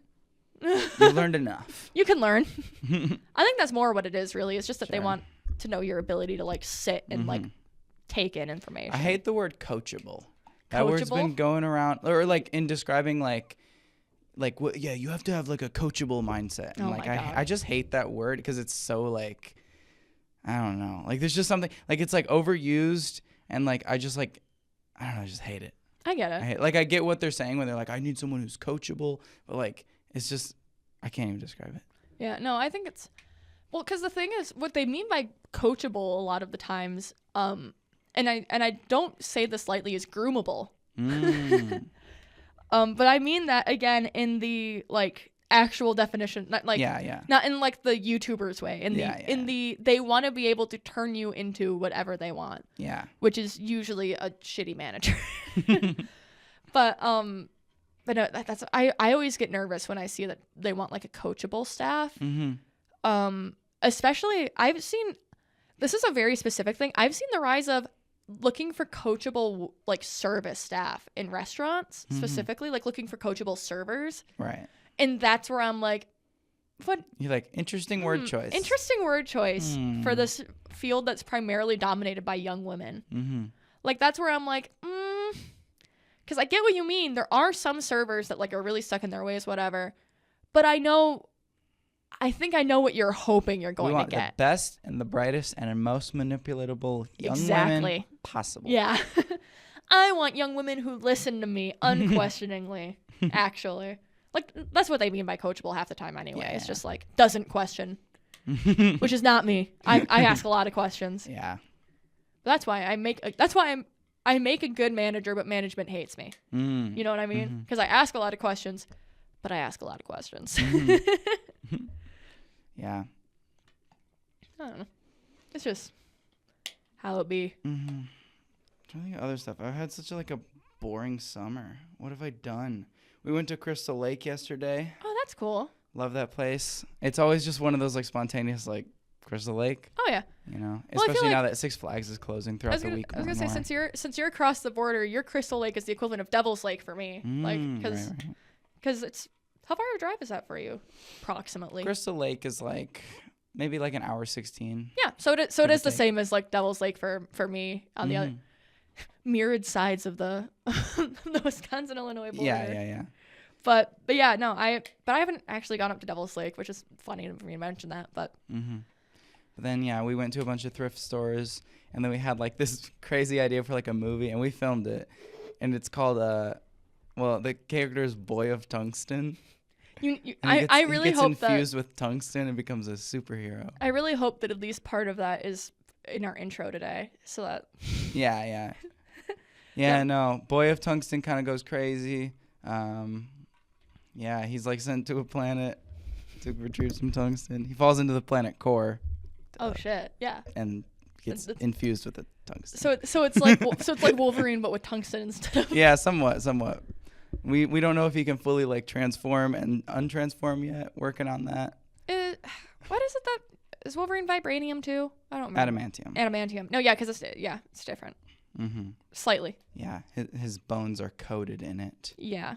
You learned enough. You can learn. I think that's more what it is, really. It's just that they want to know your ability to like sit and like take in information. I hate the word coachable. That word's been going around, or like in describing like what? Yeah, you have to have like a coachable mindset. And like I just hate that word because it's so like, I don't know. Like there's just something like it's like overused and like I just like, I don't know. I just hate it. I get it. I get what they're saying when they're like, I need someone who's coachable, but like it's just I can't even describe it. Yeah, no, I think it's because the thing is what they mean by coachable a lot of the times, and I don't say this lightly, is groomable. But I mean that again in the like actual definition, not like not in like the YouTubers way. In the they want to be able to turn you into whatever they want. Yeah. Which is usually a shitty manager. But no, that's I always get nervous when I see that they want like a coachable staff. Especially I've seen, this is a very specific thing. I've seen the rise of looking for coachable like service staff in restaurants, specifically like looking for coachable servers. Right. And that's where I'm like, what? You're like, interesting word choice. Interesting word choice for this field that's primarily dominated by young women. Like that's where I'm like, because I get what you mean. There are some servers that like are really stuck in their ways, whatever. But I think I know what you're hoping you're going to get. The best and the brightest and most manipulatable young women possible. Yeah. I want young women who listen to me unquestioningly, actually. Like, that's what they mean by coachable half the time anyway. Yeah. It's just like, doesn't question, which is not me. I ask a lot of questions. Yeah. But that's why I make a good manager, but management hates me. You know what I mean? Because I ask a lot of questions, but I ask a lot of questions. Yeah. I don't know. It's just how it be. I'm trying to think of other stuff. I've had such a boring summer. What have I done? We went to Crystal Lake yesterday. Oh, that's cool. Love that place. It's always just one of those like spontaneous like Crystal Lake. Oh yeah. You know, especially now that Six Flags is closing throughout the week. I was gonna say since you're across the border, your Crystal Lake is the equivalent of Devil's Lake for me. Because it's, how far a drive is that for you, approximately? Crystal Lake is like maybe like an hour 16. Yeah, so it is the same as like Devil's Lake for me on the other mirrored sides of the the Wisconsin-Illinois border. Yeah. But yeah, no, I haven't actually gone up to Devil's Lake, which is funny for me to mention that. But But then we went to a bunch of thrift stores, and then we had like this crazy idea for like a movie, and we filmed it, and it's called the character is Boy of Tungsten. I really hope that gets infused with tungsten and becomes a superhero. I really hope that at least part of that is in our intro today, so that. Yeah. No, Boy of Tungsten kind of goes crazy. He's like sent to a planet to retrieve some tungsten. He falls into the planet core. Oh shit! Yeah. And gets infused with the tungsten. So it's like Wolverine, but with tungsten instead of. Yeah, somewhat. We don't know if he can fully like transform and untransform yet. Working on that. What is it that is Wolverine vibranium too? I don't remember. Adamantium. No, yeah, because it's different. Slightly. Yeah, his bones are coated in it. Yeah.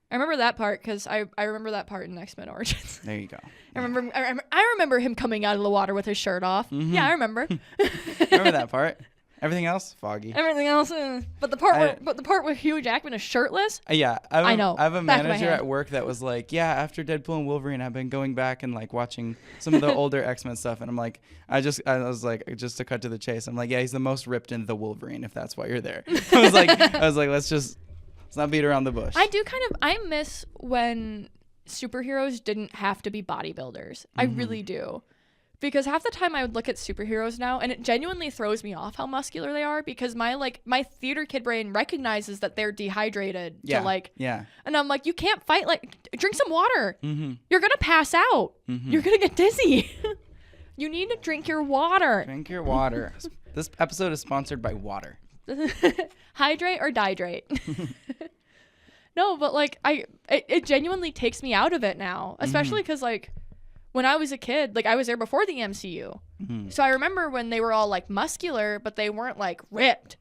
I remember that part because I remember that part in X-Men Origins. There you go. I remember him coming out of the water with his shirt off. Yeah, I remember. Remember that part? Everything else, foggy. Everything else, but the part where Hugh Jackman is shirtless. Yeah, I know. I have a Back of my manager head. at work that was like, yeah, after Deadpool and Wolverine, I've been going back and like watching some of the older X-Men stuff, and I'm like, I was like, just to cut to the chase, I'm like, yeah, he's the most ripped in the Wolverine, if that's why you're there. I was like, let's not beat around the bush. I miss when superheroes didn't have to be bodybuilders. I really do. Because half the time I would look at superheroes now and it genuinely throws me off how muscular they are because my theater kid brain recognizes that they're dehydrated and I'm like, you can't fight, like, drink some water. You're gonna pass out. You're gonna get dizzy. You need to drink your water. Drink your water. This episode is sponsored by water. Hydrate or dihydrate. No, but like it genuinely takes me out of it now, especially because like when I was a kid, like I was there before the MCU, so I remember when they were all like muscular, but they weren't like ripped,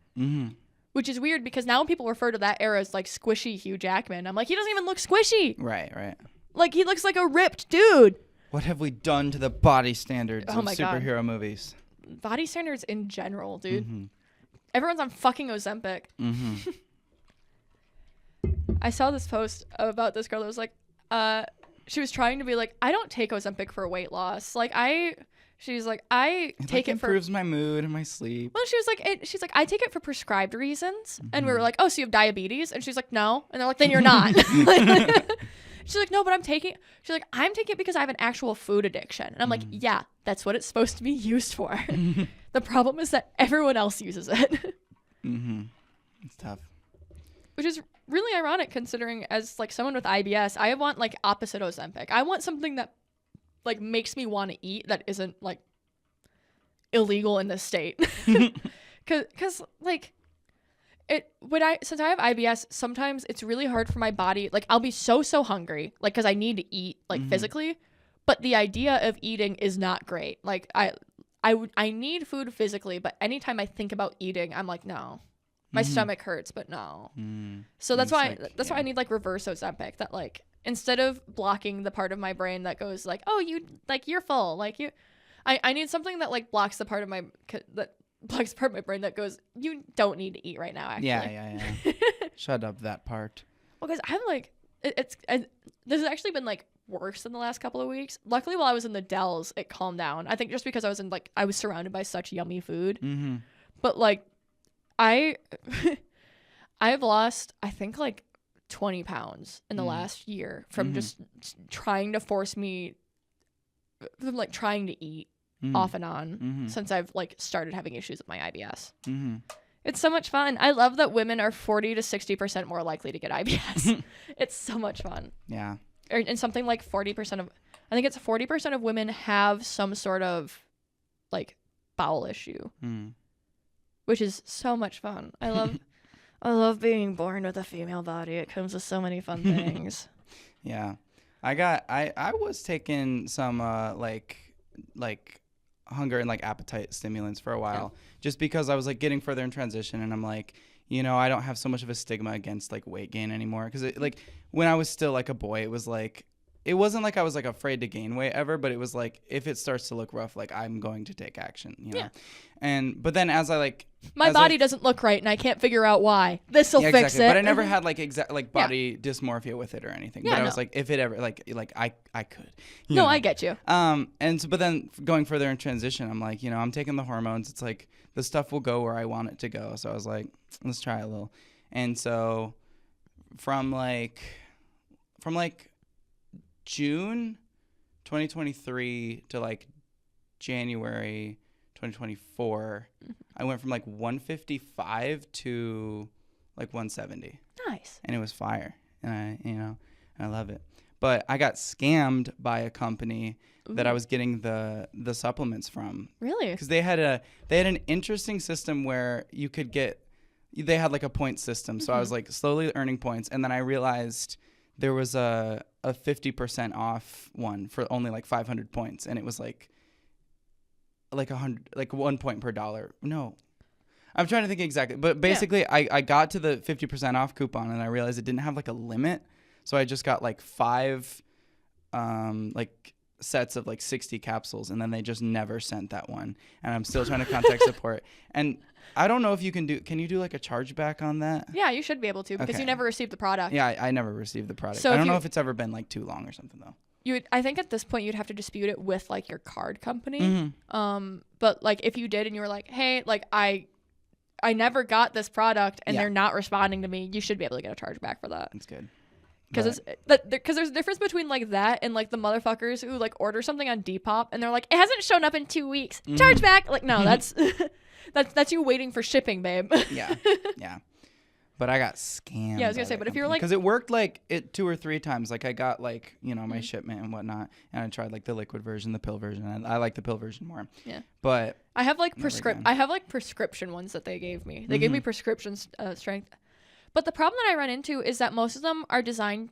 which is weird because now people refer to that era as like squishy Hugh Jackman. I'm like, he doesn't even look squishy. Right. Like he looks like a ripped dude. What have we done to the body standards of my superhero God. movies? Body standards in general, dude. Everyone's on fucking Ozempic. I saw this post about this girl that was like, she was trying to be like, I don't take Ozempic for weight loss. Like she's like, I take it for improves my mood and my sleep. Well, she's like, I take it for prescribed reasons. And we were like, oh, so you have diabetes? And she's like, no. And they're like, then you're not. She's like, no, but I'm taking it because I have an actual food addiction. And I'm like, yeah, that's what it's supposed to be used for. The problem is that everyone else uses it. It's tough. Which is really ironic considering as like someone with IBS, I want like opposite Ozempic. I want something that like makes me want to eat that isn't like illegal in this state. Cause like since I have IBS, sometimes it's really hard for my body. Like I'll be so hungry, like cause I need to eat like physically, but the idea of eating is not great. Like I need food physically, but anytime I think about eating, I'm like, no. My stomach hurts, but no. So that's why I need like reverse Ozempic. That like instead of blocking the part of my brain that goes like, oh, you're full, like you, I need something that like blocks the part of my brain that goes, you don't need to eat right now. Actually, Yeah. Shut up that part. Well, because I'm like, this has actually been like worse in the last couple of weeks. Luckily, while I was in the Dells, it calmed down. I think just because I was surrounded by such yummy food, but like. I've lost, I think, like 20 pounds in the last year from just trying to force me, from like trying to eat off and on since I've like started having issues with my IBS. It's so much fun. I love that women are 40 to 60% more likely to get IBS. It's so much fun. Yeah. And something like 40% of women have some sort of like bowel issue. Which is so much fun. I love being born with a female body. It comes with so many fun things. Yeah. I was taking some like hunger and like appetite stimulants for a while just because I was like getting further in transition and I'm like, you know, I don't have so much of a stigma against like weight gain anymore cuz like when I was still like a boy, it was like it wasn't like I was like afraid to gain weight ever, but it was like if it starts to look rough, like I'm going to take action, you know. But then as I like my body doesn't look right and I can't figure out why. This'll fix it. But I never had like body dysmorphia with it or anything. But I was like if it ever like I could. You know? I get you. And so but then going further in transition, I'm like, you know, I'm taking the hormones. It's like the stuff will go where I want it to go. So I was like, let's try a little. And so from like June 2023 to like January 2024, I went from like 155 to like 170. Nice. And it was fire. And I love it. But I got scammed by a company that I was getting the supplements from. Really? Because they had an interesting system where they had like a point system. So I was like slowly earning points, and then I realized there was a 50% off one for only like 500 points, and it was like 100, like 1 point per dollar. No, I'm trying to think exactly, but basically I got to the 50% off coupon and I realized it didn't have like a limit, so I just got like 5 like sets of like 60 capsules, and then they just never sent that one, and I'm still trying to contact support. And I don't know if can you do like a chargeback on that? Yeah, you should be able to, because you never received the product. Yeah, I never received the product. So I don't know if it's ever been like too long or something though. I think at this point you'd have to dispute it with like your card company. Mm-hmm. But like if you did and you were like, hey, like I never got this product and they're not responding to me, you should be able to get a chargeback for that. That's good. Because there's a difference between like that and like the motherfuckers who like order something on Depop and they're like, it hasn't shown up in 2 weeks. Chargeback. Like, no, that's that's you waiting for shipping, babe. Yeah. But I got scammed. Yeah, I was gonna say, but if you're like, because it worked like 2 or 3 times. Like I got like my shipment and whatnot, and I tried like the liquid version, the pill version, and I like the pill version more. Yeah. But I have like prescription ones that they gave me. They gave me prescription strength. But the problem that I run into is that most of them are designed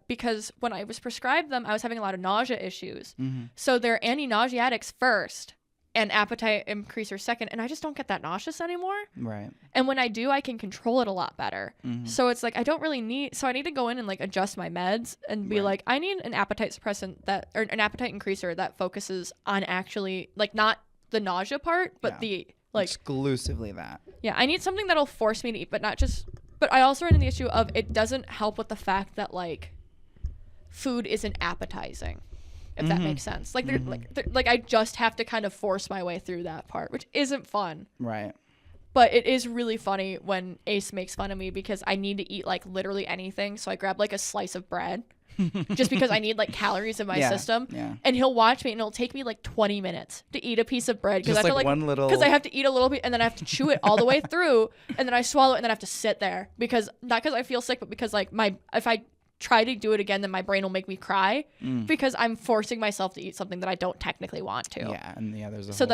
because when I was prescribed them, I was having a lot of nausea issues. So they're anti-nauseatics first and appetite increaser second. And I just don't get that nauseous anymore. Right. And when I do, I can control it a lot better. So it's like I don't really need. So I need to go in and like adjust my meds and be like, I need an appetite suppressant or an appetite increaser that focuses on actually like not the nausea part, but the like exclusively that. Yeah, I need something that'll force me to eat, but not just. But I also run into the issue of it doesn't help with the fact that like food isn't appetizing, if that makes sense. Like like I just have to kind of force my way through that part, which isn't fun. Right. But it is really funny when Ace makes fun of me because I need to eat like literally anything. So I grab like a slice of bread just because I need like calories in my system. Yeah. And he'll watch me and it'll take me like 20 minutes to eat a piece of bread. Just I like, feel like one little. Because I have to eat a little bit and then I have to chew it all the way through and then I swallow it and then I have to sit there because not because I feel sick, but because like if I try to do it again, then my brain will make me cry because I'm forcing myself to eat something that I don't technically want to. Yeah, and there's a so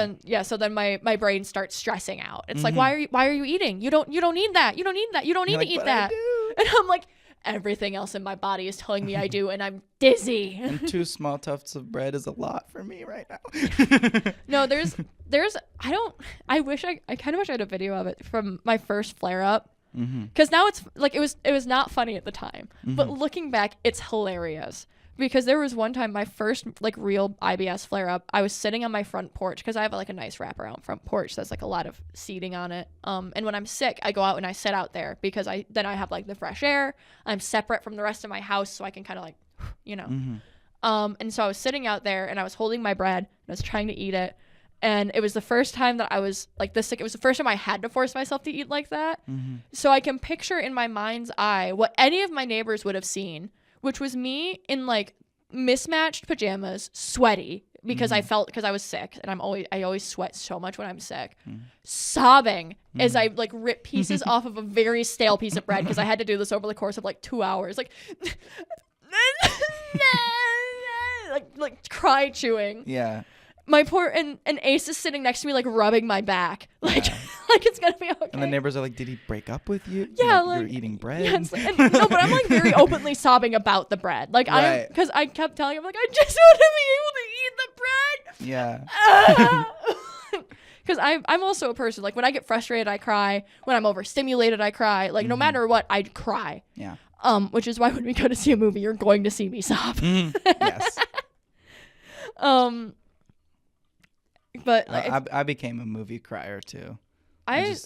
then my brain starts stressing out. It's like, why are you eating? You don't need that. You don't need that. You don't need to eat that. And I'm like, everything else in my body is telling me I do, and I'm dizzy. And 2 small tufts of bread is a lot for me right now. No, I wish I kind of wish I had a video of it from my first flare up. Because now it's like it was not funny at the time, but looking back, it's hilarious. Because there was one time, my first like real IBS flare up, I was sitting on my front porch because I have like a nice wraparound front porch that's like a lot of seating on it. And when I'm sick, I go out and I sit out there because I have like the fresh air. I'm separate from the rest of my house, so I can kind of like, And so I was sitting out there and I was holding my bread and I was trying to eat it. And it was the first time that I was like this sick. It was the first time I had to force myself to eat like that. So I can picture in my mind's eye what any of my neighbors would have seen, which was me in like mismatched pajamas, sweaty because I was sick, and I always sweat so much when I'm sick, sobbing as I like rip pieces off of a very stale piece of bread because I had to do this over the course of like 2 hours, like like cry chewing. Yeah. My poor and Ace is sitting next to me like rubbing my back like like it's gonna be okay. And the neighbors are like, did he break up with you? Yeah, like you're eating bread. Yeah, no, but I'm like very openly sobbing about the bread. Like because I kept telling him like I just want to be able to eat the bread. Yeah. Because I'm also a person like when I get frustrated I cry. When I'm overstimulated I cry. Like no matter what I cry. Yeah. Which is why when we go to see a movie you're going to see me sob. Yes. But like, I became a movie crier too. I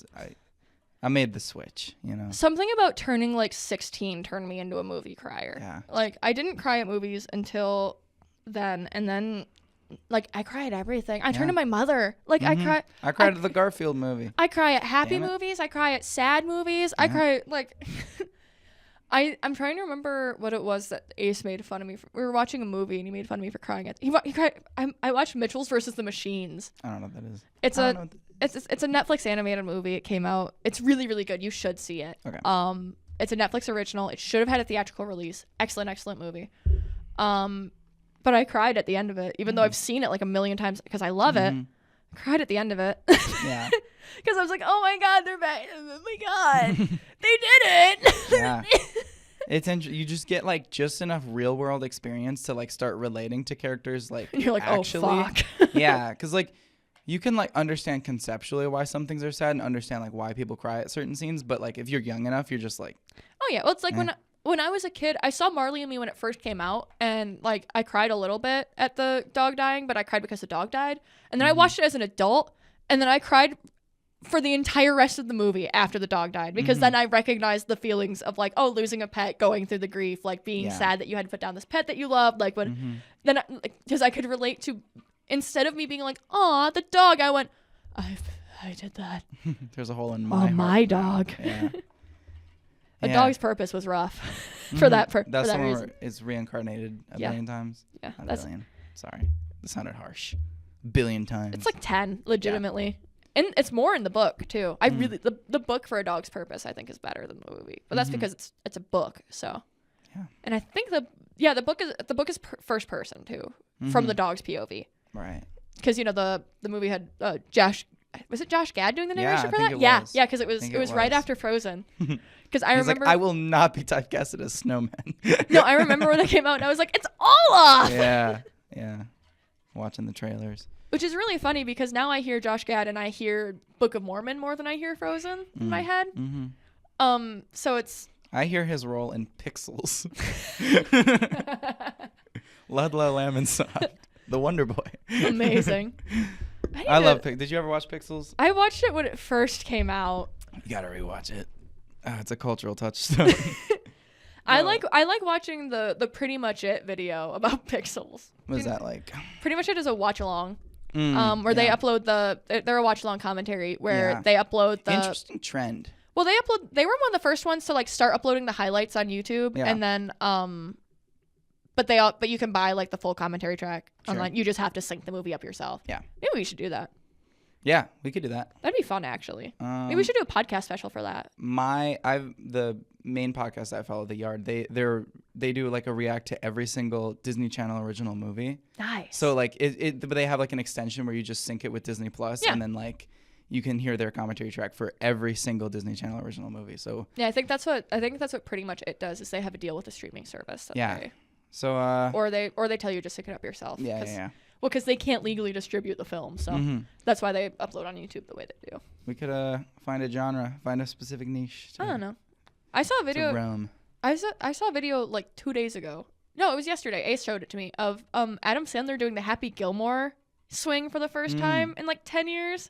made the switch, Something about turning like 16 turned me into a movie crier. Yeah. Like I didn't cry at movies until then, and then like I cry at everything. I turn to my mother. Like I cried at the Garfield movie. I cry at happy movies. I cry at sad movies. I cry like I'm trying to remember what it was that Ace made fun of me for. We were watching a movie and he made fun of me for crying at. He cried. I watched Mitchell's versus the Machines. I don't know what that is. It's a Netflix animated movie. It came out. It's really really good. You should see it. Okay. It's a Netflix original. It should have had a theatrical release. Excellent movie. But I cried at the end of it, even though I've seen it like a million times because I love it. I cried at the end of it. Yeah. Because I was like, oh my God, they're back. Oh my God. They did it. Yeah. You just get like just enough real world experience to like start relating to characters like and you're like, actually. Oh fuck. Yeah. Because like you can like understand conceptually why some things are sad and understand like why people cry at certain scenes. But like if you're young enough, you're just like. Oh yeah. Well, it's like when when I was a kid, I saw Marley and Me when it first came out, and like I cried a little bit at the dog dying, but I cried because the dog died. And then I watched it as an adult, and then I cried for the entire rest of the movie after the dog died, because then I recognized the feelings of like, oh, losing a pet, going through the grief, like being sad that you had to put down this pet that you loved, like when then because I could relate to, instead of me being like, aw, the dog, I went, I did that. There's a hole in my heart. My dog. Yeah. A dog's purpose was rough for that That's for the that one reason. where it's reincarnated a billion times. Yeah, Not a billion. Sorry, that sounded harsh. Billion times. It's like 10, legitimately. And it's more in the book too. I really the book for A Dog's Purpose I think is better than the movie, but that's because it's a book. So, yeah. And I think the book is first person too, from the dog's POV. Right. Because the movie had Josh. Was it Josh Gad doing the narration for that? Yeah, yeah, because it was right after Frozen. Because I remember, like, I will not be typecasted as snowman. No, I remember when they came out, and I was like, it's Olaf. Yeah. Watching the trailers. Which is really funny because now I hear Josh Gad and I hear Book of Mormon more than I hear Frozen in my head. So it's. I hear his role in Pixels. Ludlow Lamb and Soft, the Wonder Boy. Amazing. I love Pixels. Did you ever watch Pixels? I watched it when it first came out. You gotta rewatch it. It's a cultural touchstone. I like watching the Pretty Much It video about Pixels. What is that like? Pretty Much It is a watch along. Where they upload they're a watch along commentary where they upload the interesting trend. Well, they were one of the first ones to like start uploading the highlights on YouTube, and then but you can buy like the full commentary track online. You just have to sync the movie up yourself. Yeah, maybe we should do that. Yeah, we could do that. That'd be fun, actually. Maybe we should do a podcast special for that. The main podcast I follow, The Yard, they do like a react to every single Disney Channel original movie. Nice. So like but they have like an extension where you just sync it with Disney Plus, and then like you can hear their commentary track for every single Disney Channel original movie. So yeah, I think that's what Pretty Much It does, is they have a deal with a streaming service. So or they tell you to sync it up yourself. Yeah. Well, because they can't legally distribute the film, so that's why they upload on YouTube the way they do. We could find a genre, find a specific niche. I don't know. I saw a video. I saw a video like 2 days ago. No, it was yesterday. Ace showed it to me of Adam Sandler doing the Happy Gilmore swing for the first time in like 10 years,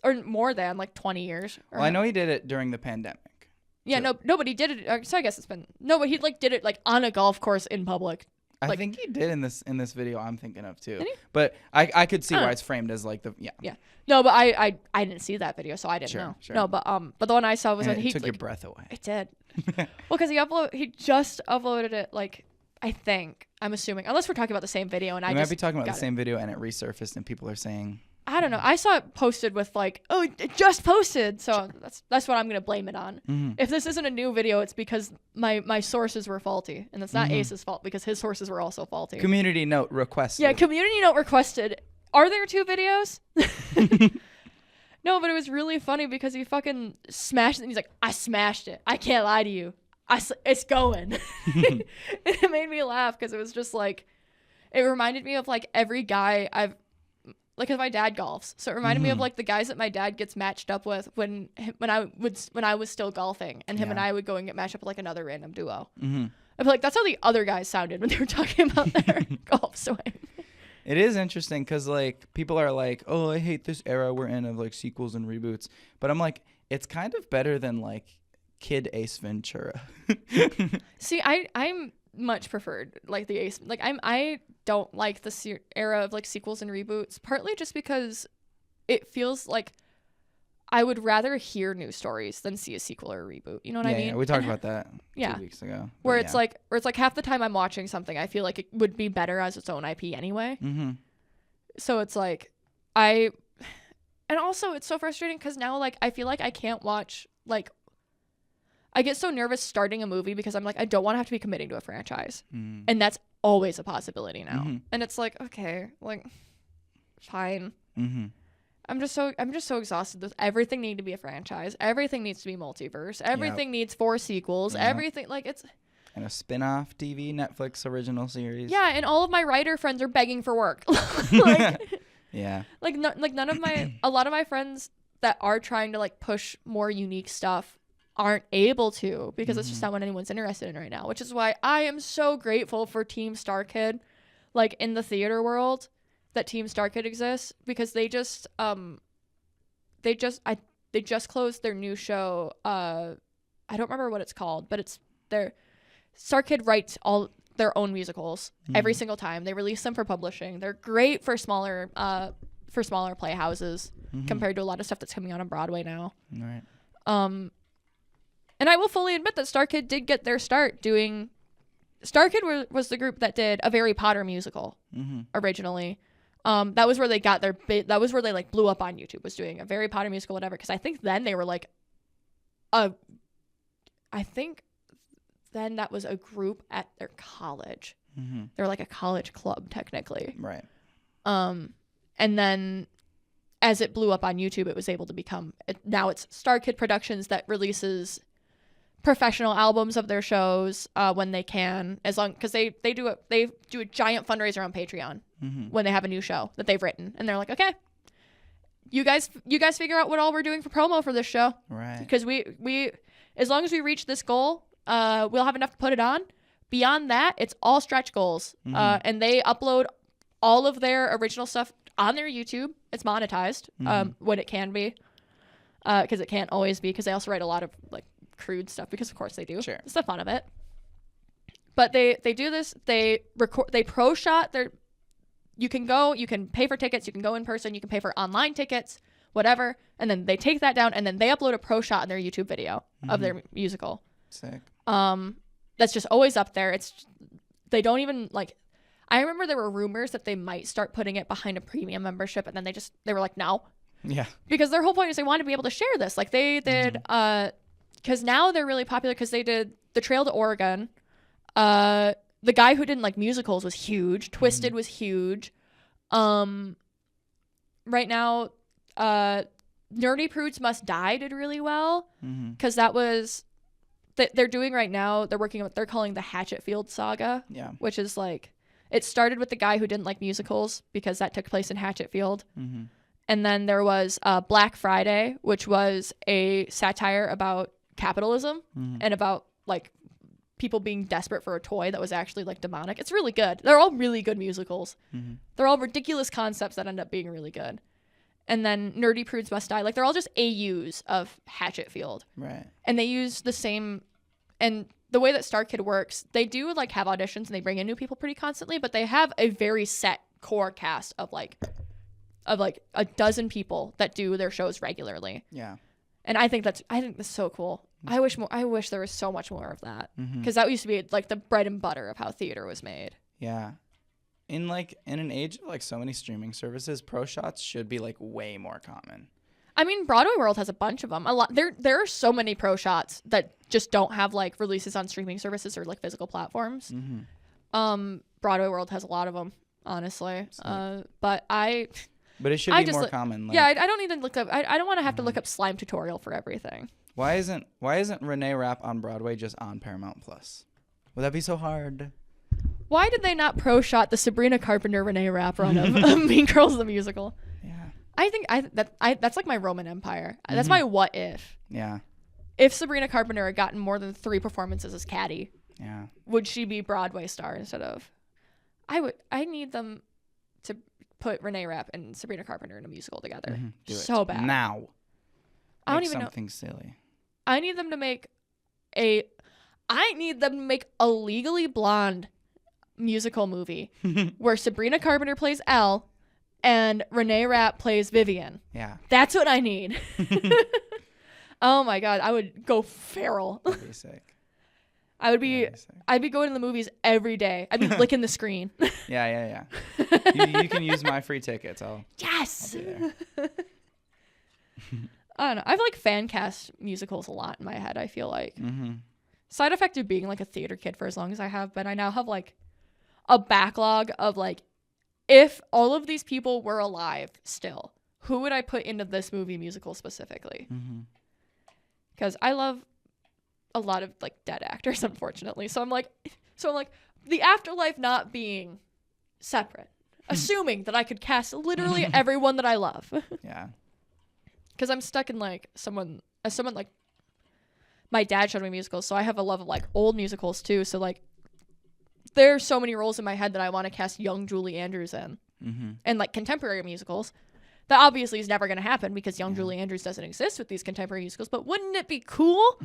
or more than like 20 years. Well, I know he did it during the pandemic. Yeah, nobody did it. So I guess it's been but he like did it like on a golf course in public. I think he did in this video I'm thinking of too. But I could see why it's framed as like Yeah. No, but I didn't see that video, so I didn't know. Sure. No, but the one I saw was when he took your breath away. It did. Well, because he just uploaded it, like, I think, I'm assuming, unless we're talking about the same video, and we might be talking about the same video and it resurfaced and people are saying, I don't know. I saw it posted with like, oh, it just posted. So that's what I'm going to blame it on. If this isn't a new video, it's because my sources were faulty. And it's not Ace's fault because his sources were also faulty. Community note requested. Yeah, community note requested. Are there 2 videos? No, but it was really funny because he fucking smashed it. And he's like, I smashed it. I can't lie to you. It's going. And it made me laugh because it was just like, it reminded me of like every guy like, cause my dad golfs, so it reminded me of like the guys that my dad gets matched up with when I was still golfing, and him and I would go and get matched up with like another random duo. I'd be like, that's how the other guys sounded when they were talking about their golf swing. It is interesting because like people are like, oh, I hate this era we're in of like sequels and reboots, but I'm like, it's kind of better than like Kid Ace Ventura. See, I'm much preferred like the Ace, like I don't like the era of like sequels and reboots, partly just because it feels like I would rather hear new stories than see a sequel or a reboot. You know what I mean? Yeah, we talked about that 2 weeks ago. Where it's like half the time I'm watching something, I feel like it would be better as its own IP anyway. So it's like and also it's so frustrating because now like I feel like I can't watch, like, I get so nervous starting a movie because I'm like, I don't want to have to be committing to a franchise. And that's always a possibility now. And it's like, okay, like, fine. I'm just so exhausted with everything needing to be a franchise. Everything needs to be multiverse. Everything needs 4 sequels. Everything, like, it's... And a spin-off TV Netflix original series. Yeah, and all of my writer friends are begging for work. Like, yeah. Like, none of a lot of my friends that are trying to, like, push more unique stuff aren't able to because it's just not what anyone's interested in right now, which is why I am so grateful for Team Starkid, like in the theater world, that Team Starkid exists, because they just closed their new show. I don't remember what it's called, but it's their Starkid writes all their own musicals every single time. They release them for publishing. They're great for smaller playhouses compared to a lot of stuff that's coming out on Broadway now. Right. And I will fully admit that Starkid did get their start doing. Starkid was the group that did a Harry Potter musical originally. That was where they got their that was where they like blew up on YouTube, was doing a Harry Potter musical, whatever. Because I think then they were like, I think then that was a group at their college. They were like a college club technically. Right. And then as it blew up on YouTube, it was able to become, now it's Starkid Productions that releases professional albums of their shows when they can, as long because they do a giant fundraiser on Patreon when they have a new show that they've written, and they're like, okay, you guys figure out what all we're doing for promo for this show, right? Because we as long as we reach this goal, we'll have enough to put it on. Beyond that, it's all stretch goals, and they upload all of their original stuff on their YouTube. It's monetized when it can be, because it can't always be, because they also write a lot of like crude stuff, because of course they do. Sure. It's the fun of it. But they do this. They record. They pro shot their. You can go. You can pay for tickets. You can go in person. You can pay for online tickets, whatever. And then they take that down, and then they upload a pro shot in their YouTube video of their musical. Sick. That's just always up there. They don't even like. I remember there were rumors that they might start putting it behind a premium membership, and then they were like, no. Yeah. Because their whole point is they want to be able to share this. Like they did. Because now they're really popular because they did The Trail to Oregon. The guy who didn't like musicals was huge. Twisted was huge. Right now, Nerdy Prudes Must Die did really well, because that was they're doing right now. They're working on what they're calling the Hatchetfield Saga. Yeah, which is like, it started with the guy who didn't like musicals, because that took place in Hatchetfield. And then there was Black Friday, which was a satire about capitalism and about like people being desperate for a toy that was actually like demonic. It's really good. They're all really good musicals. They're all ridiculous concepts that end up being really good. And then Nerdy Prudes Must Die. Like, they're all just AUs of Hatchetfield. Right. And they use the same, and the way that Starkid works, they do like have auditions and they bring in new people pretty constantly, but they have a very set core cast of like a dozen people that do their shows regularly. Yeah. And I think that's so cool. I wish there was so much more of that, because that used to be like the bread and butter of how theater was made. Yeah. In an age of like so many streaming services, pro shots should be like way more common. I mean, Broadway World has a bunch of them. A lot. There are so many pro shots that just don't have like releases on streaming services or like physical platforms. Broadway World has a lot of them, honestly. But it should be more common. Like, yeah, I don't need to look up. I don't want to have to look up slime tutorial for everything. Why isn't Renee Rapp on Broadway just on Paramount Plus? Would that be so hard? Why did they not pro shot the Sabrina Carpenter Renee Rapp run of Mean Girls the musical? Yeah, I think that's like my Roman Empire. That's my what if. Yeah. If Sabrina Carpenter had gotten more than 3 performances as Caddy, yeah, would she be Broadway star instead of? I need them to put Renee Rapp and Sabrina Carpenter in a musical together. Do so bad now. I don't even know. Something silly. I need them to make a Legally Blonde musical movie where Sabrina Carpenter plays Elle and Renee Rapp plays Vivian. Yeah. That's what I need. Oh my God, I would go feral. That'd be sick. I'd be going to the movies every day. I'd be licking the screen. Yeah. You can use my free tickets. Yes. I'll be there. I don't know. I've like fan cast musicals a lot in my head, I feel like. Side effect of being like a theater kid for as long as I have been, I now have like a backlog of like, if all of these people were alive still, who would I put into this movie musical specifically? Because I love a lot of like dead actors, unfortunately. So I'm like the afterlife not being separate, assuming that I could cast literally everyone that I love. Yeah. Because I'm stuck in like someone like my dad showed me musicals, so I have a love of like old musicals too. So like there's so many roles in my head that I want to cast young Julie Andrews in. And like contemporary musicals. That obviously is never going to happen because young Julie Andrews doesn't exist with these contemporary musicals, but wouldn't it be cool?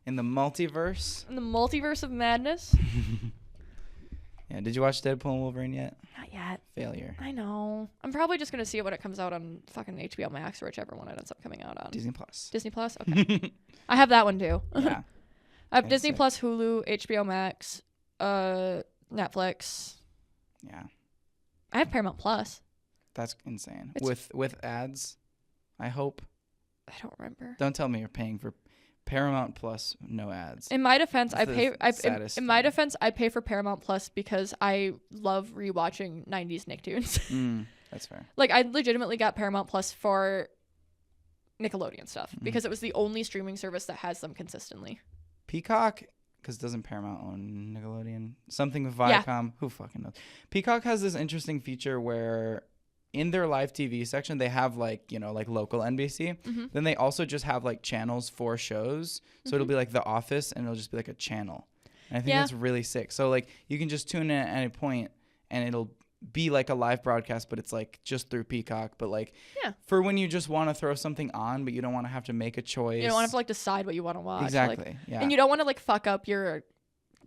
In the multiverse? In the multiverse of madness? Yeah, did you watch Deadpool and Wolverine yet? Not yet. Failure. I know. I'm probably just going to see it when it comes out on fucking HBO Max or whichever one it ends up coming out on. Disney Plus. Disney Plus? Okay. I have that one too. Yeah. I have That's Disney sick. Plus, Hulu, HBO Max, Netflix. Yeah. I have Paramount Plus. That's insane. It's- With ads, I hope. I don't remember. Don't tell me you're paying for Paramount Plus, no ads. In my defense, That's the saddest in my thing. defense, I pay for Paramount Plus because I love rewatching 90s Nicktoons. That's fair. Like I legitimately got Paramount Plus for Nickelodeon stuff because it was the only streaming service that has them consistently. Peacock, because doesn't Paramount own Nickelodeon? Something with Viacom. Who fucking knows? Peacock has this interesting feature where in their live TV section, they have like, like local NBC. Then they also just have like channels for shows. So it'll be like The Office and it'll just be like a channel. And I think that's really sick. So like you can just tune in at any point and it'll be like a live broadcast, but it's like just through Peacock. But like for when you just want to throw something on, but you don't want to have to make a choice. You don't want to have to like decide what you want to watch. Exactly. Like, yeah. And you don't want to like fuck up your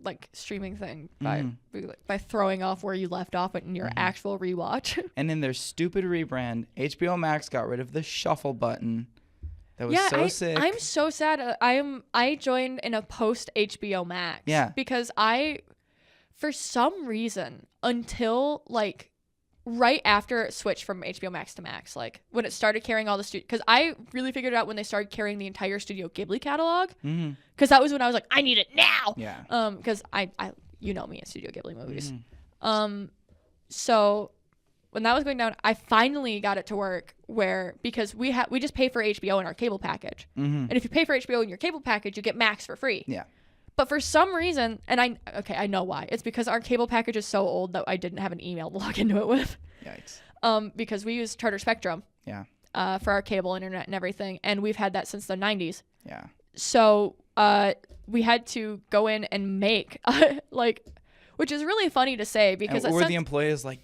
like streaming thing by throwing off where you left off in your actual rewatch. And in their stupid rebrand, HBO Max got rid of the shuffle button. That was so sick. I'm so sad. I joined in a post HBO Max. Yeah. Because for some reason, until like right after it switched from HBO Max to Max, like when it started carrying all the studio, because I really figured it out when they started carrying the entire Studio Ghibli catalog. Because that was when I was like, I need it now. Yeah. Because I you know me at Studio Ghibli movies. So when that was going down, I finally got it to work because we just pay for HBO in our cable package, and if you pay for HBO in your cable package, you get Max for free. Yeah. But for some reason, and I know why. It's because our cable package is so old that I didn't have an email to log into it with. Yikes. Because we use Charter Spectrum. Yeah. For our cable internet and everything, and we've had that since the 90s. Yeah. So we had to go in and make which is really funny to say because were the employees like,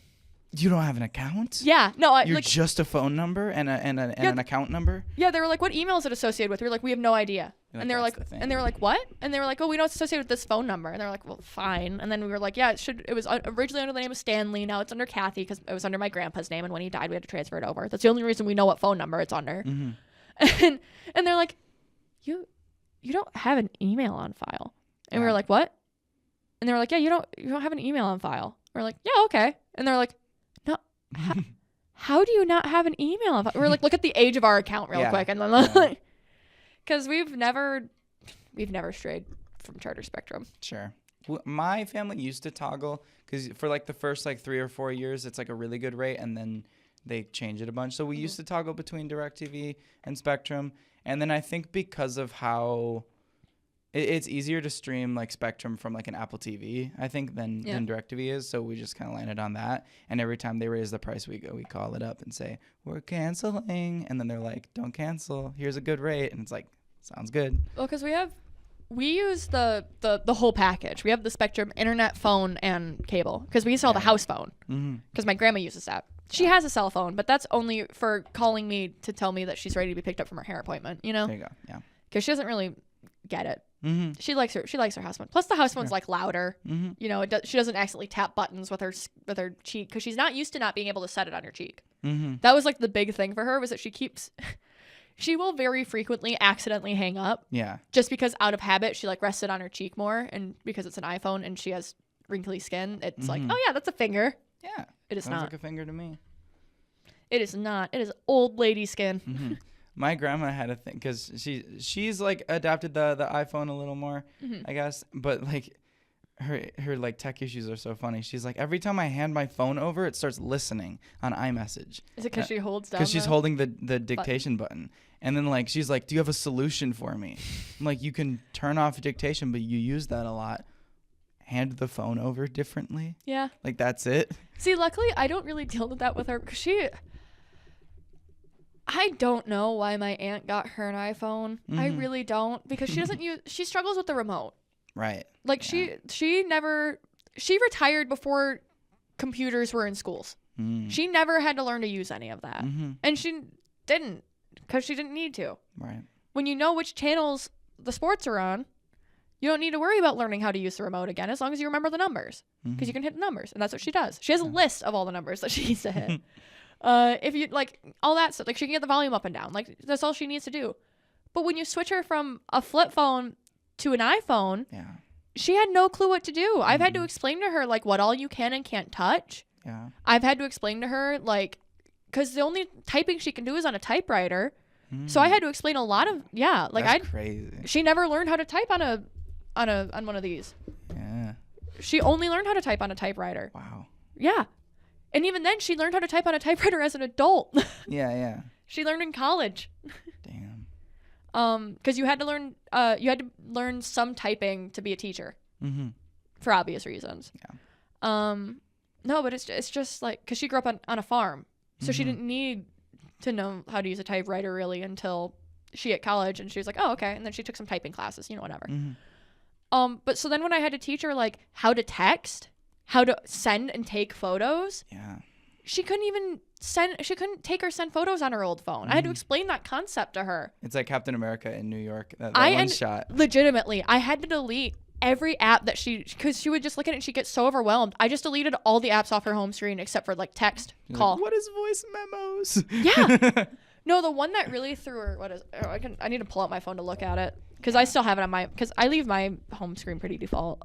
you don't have an account? Yeah, no, you're just a phone number and an account number. Yeah, they were like, what email is it associated with? We were like, we have no idea. You're And they were like, what? And they were like, oh, we know it's associated with this phone number. And they were like, well, fine. And then we were like, yeah, it was originally under the name of Stanley. Now it's under Kathy because it was under my grandpa's name. And when he died, we had to transfer it over. That's the only reason we know what phone number it's under. And they're like, you don't have an email on file. And we were like, what? And they were like, yeah, you don't have an email on file. We're like, yeah, okay. And they're like, no, how do you not have an email on file? We're like, look at the age of our account real quick. And then like, because we've never strayed from Charter Spectrum. Sure. My family used to toggle because for like the first like 3 or 4 years, it's like a really good rate. And then they change it a bunch. So we used to toggle between DirecTV and Spectrum. And then I think because of how it's easier to stream like Spectrum from like an Apple TV, I think, than DirecTV is. So we just kind of landed on that. And every time they raise the price, we call it up and say, we're canceling. And then they're like, don't cancel. Here's a good rate. And it's like, sounds good. Well, because we use the whole package. We have the Spectrum internet, phone, and cable because we sell the house phone because my grandma uses that. She has a cell phone, but that's only for calling me to tell me that she's ready to be picked up from her hair appointment, you know? There you go. Yeah. Because she doesn't really get it. She likes her house phone. Plus the house phone's like louder. You know, she doesn't accidentally tap buttons with her cheek because she's not used to not being able to set it on her cheek. That was like the big thing for her was that she will very frequently accidentally hang up. Yeah. Just because out of habit she like rests it on her cheek more, and because it's an iPhone and she has wrinkly skin, it's like, oh yeah, that's a finger. Yeah. It is Sounds not like a finger to me. It is not. It is old lady skin. My grandma had a thing because she's like adapted the iPhone a little more, I guess. But like her like tech issues are so funny. She's like, every time I hand my phone over, it starts listening on iMessage. Is it because she holds down? Because she's holding the dictation button. And then like she's like, do you have a solution for me? I'm like, you can turn off dictation, but you use that a lot. Hand the phone over differently. Yeah. Like that's it. See, luckily I don't really deal with that with her because I don't know why my aunt got her an iPhone. I Mhm. really don't, because she doesn't use. She struggles with the remote. Right. Like she retired before computers were in schools. Mm. She never had to learn to use any of that, Mhm. and she didn't, because she didn't need to. Right. When you know which channels the sports are on, you don't need to worry about learning how to use the remote again, as long as you remember the numbers, because you can hit the numbers, and that's what she does. She has a list of all the numbers that she needs to hit. If you like all that stuff, like she can get the volume up and down, like that's all she needs to do. But when you switch her from a flip phone to an iPhone, Yeah. she had no clue what to do. I've had to explain to her like what all you can and can't touch. Yeah. I've had to explain to her like, because the only typing she can do is on a typewriter. So I had to explain a lot of That's crazy. She never learned how to type on one of these. Yeah. She only learned how to type on a typewriter. Wow. Yeah. And even then she learned how to type on a typewriter as an adult. Yeah. Yeah. She learned in college. Damn. Because you had to learn some typing to be a teacher. Mm-hmm. For obvious reasons. Yeah. No, but it's just like, because she grew up on a farm, so she didn't need to know how to use a typewriter really until she hit college, and she was like, oh, okay, and then she took some typing classes, whatever. But so then when I had to teach her like how to text, how to send and take photos, Yeah. she couldn't take or send photos on her old phone. I had to explain that concept to her. It's like Captain America in New York. That one shot. Legitimately, I had to delete every app that because she would just look at it and she'd get so overwhelmed. I just deleted all the apps off her home screen except for like text, call. Like, what is voice memos? Yeah. No, the one that really threw her. What is? Oh, I need to pull out my phone to look at it, because I still have it on because I leave my home screen pretty default.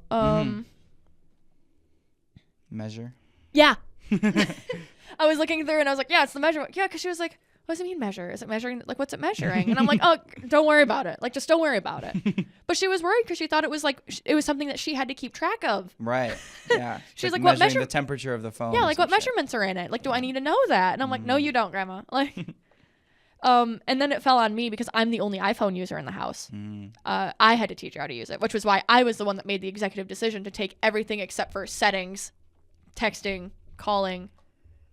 Measure. Yeah. I was looking through and I was like, yeah, it's the measure. Yeah, because she was like, what does it mean measure? Is it measuring? Like, what's it measuring? And I'm like, oh, don't worry about it. Like, just don't worry about it. But she was worried because she thought it was like, it was something that she had to keep track of. Right. Yeah. She's like, what measuring the temperature of the phone? Yeah, like what measurements are in it? Like, do I need to know that? And I'm like, no, you don't, Grandma. Like, and then it fell on me because I'm the only iPhone user in the house. I had to teach her how to use it, which was why I was the one that made the executive decision to take everything except for settings, texting, calling.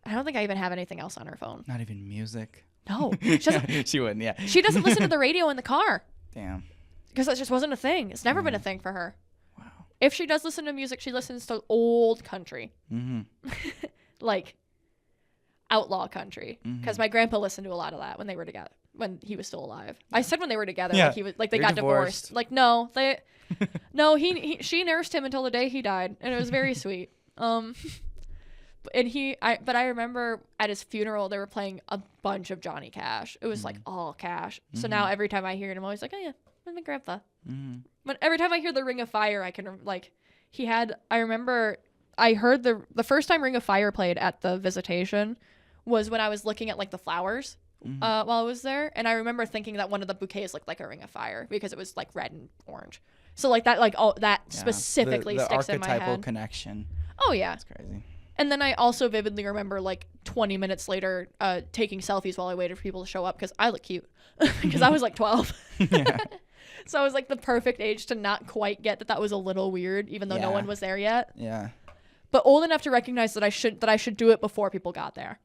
I don't think I even have anything else on her phone. Not even music. No, she doesn't. She wouldn't. Yeah. She doesn't listen to the radio in the car. Damn. Because that just wasn't a thing. It's never been a thing for her. Wow. If she does listen to music, she listens to old country. Like outlaw country. Because my grandpa listened to a lot of that when they were together, when he was still alive. I said when they were together, Yeah. like he was, like they They're got divorced. Like no, she nursed him until the day he died, and it was very sweet. And I remember at his funeral they were playing a bunch of Johnny Cash. It was like all Cash. So now every time I hear it, I'm always like, oh yeah, that's my grandpa. But every time I hear the Ring of Fire, I can like I remember I heard the first time Ring of Fire played at the Visitation was when I was looking at like the flowers while I was there, and I remember thinking that one of the bouquets looked like a Ring of Fire because it was like red and orange. So like that, like specifically the sticks in my archetypal head. Connection. Oh yeah, That's crazy. And then I also vividly remember like 20 minutes later taking selfies while I waited for people to show up because I look cute because I was like 12. Yeah. So I was like the perfect age to not quite get that was a little weird, even though no one was there yet. Yeah. But old enough to recognize that I should do it before people got there.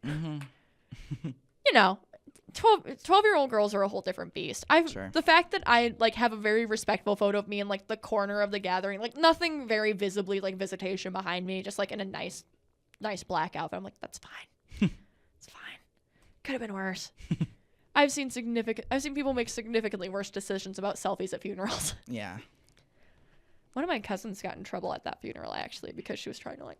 12-year-old girls are a whole different beast. Sure. The fact that I like have a very respectful photo of me in like the corner of the gathering, like nothing very visibly like Visitation behind me, just like in a nice black outfit. I'm like, that's fine. It's fine. Could have been worse. I've seen people make significantly worse decisions about selfies at funerals. Yeah. One of my cousins got in trouble at that funeral actually because she was trying to like.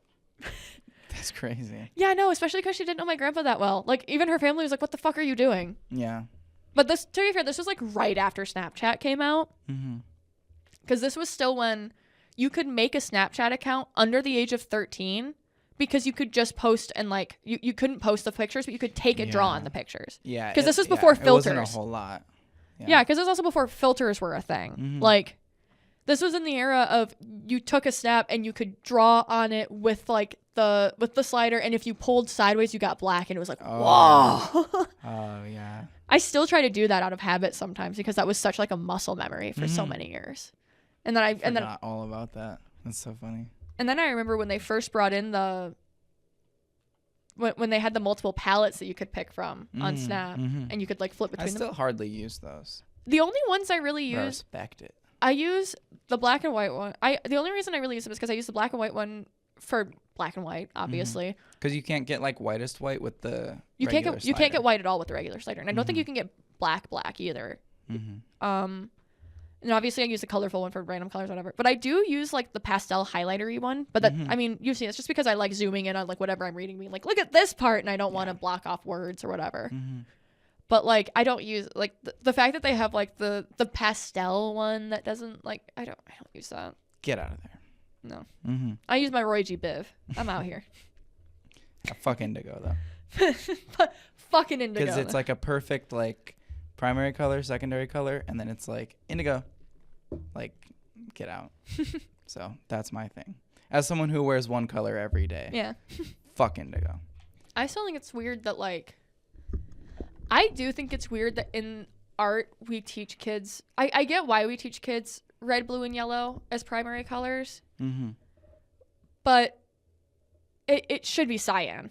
That's crazy. Yeah, no, especially because she didn't know my grandpa that well. Like even her family was like, "What the fuck are you doing?" Yeah. But to be fair, this was like right after Snapchat came out. Because this was still when you could make a Snapchat account under the age of 13. Because you could just post and like you couldn't post the pictures, but you could take and draw on the pictures. Yeah. Because this was before filters. It wasn't a whole lot. Yeah, because it was also before filters were a thing. Like this was in the era of you took a snap and you could draw on it with like the slider, and if you pulled sideways, you got black, and it was like whoa. Oh yeah. I still try to do that out of habit sometimes because that was such like a muscle memory for so many years. And then I forgot all about that. That's so funny. And then I remember when they first brought in the when they had the multiple palettes that you could pick from on Snap, and you could like flip between I still hardly use those. The only ones I really use, I respect it. I use the black and white one. The only reason I really use them is because I use the black and white one for black and white, obviously. Because you can't get like whitest white with the you can't get white at all with the regular slider, and I don't think you can get black either. And obviously I use the colorful one for random colors, whatever. But I do use like the pastel highlighter-y one. But that I mean, you've seen it's just because I like zooming in on like whatever I'm reading, being like, look at this part, and I don't want to block off words or whatever. But like I don't use like the fact that they have like the pastel one that doesn't like I don't use that. Get out of there. No. I use my Roy G. Biv. I'm out here. Fuck indigo though. Fucking indigo. Because it's like a perfect like primary color, secondary color, and then it's like indigo. Like, get out. So that's my thing. As someone who wears one color every day. Yeah. Fuck indigo. I still think it's weird that like I do think it's weird that in art we teach kids I get why we teach kids red, blue, and yellow as primary colors. But it should be cyan.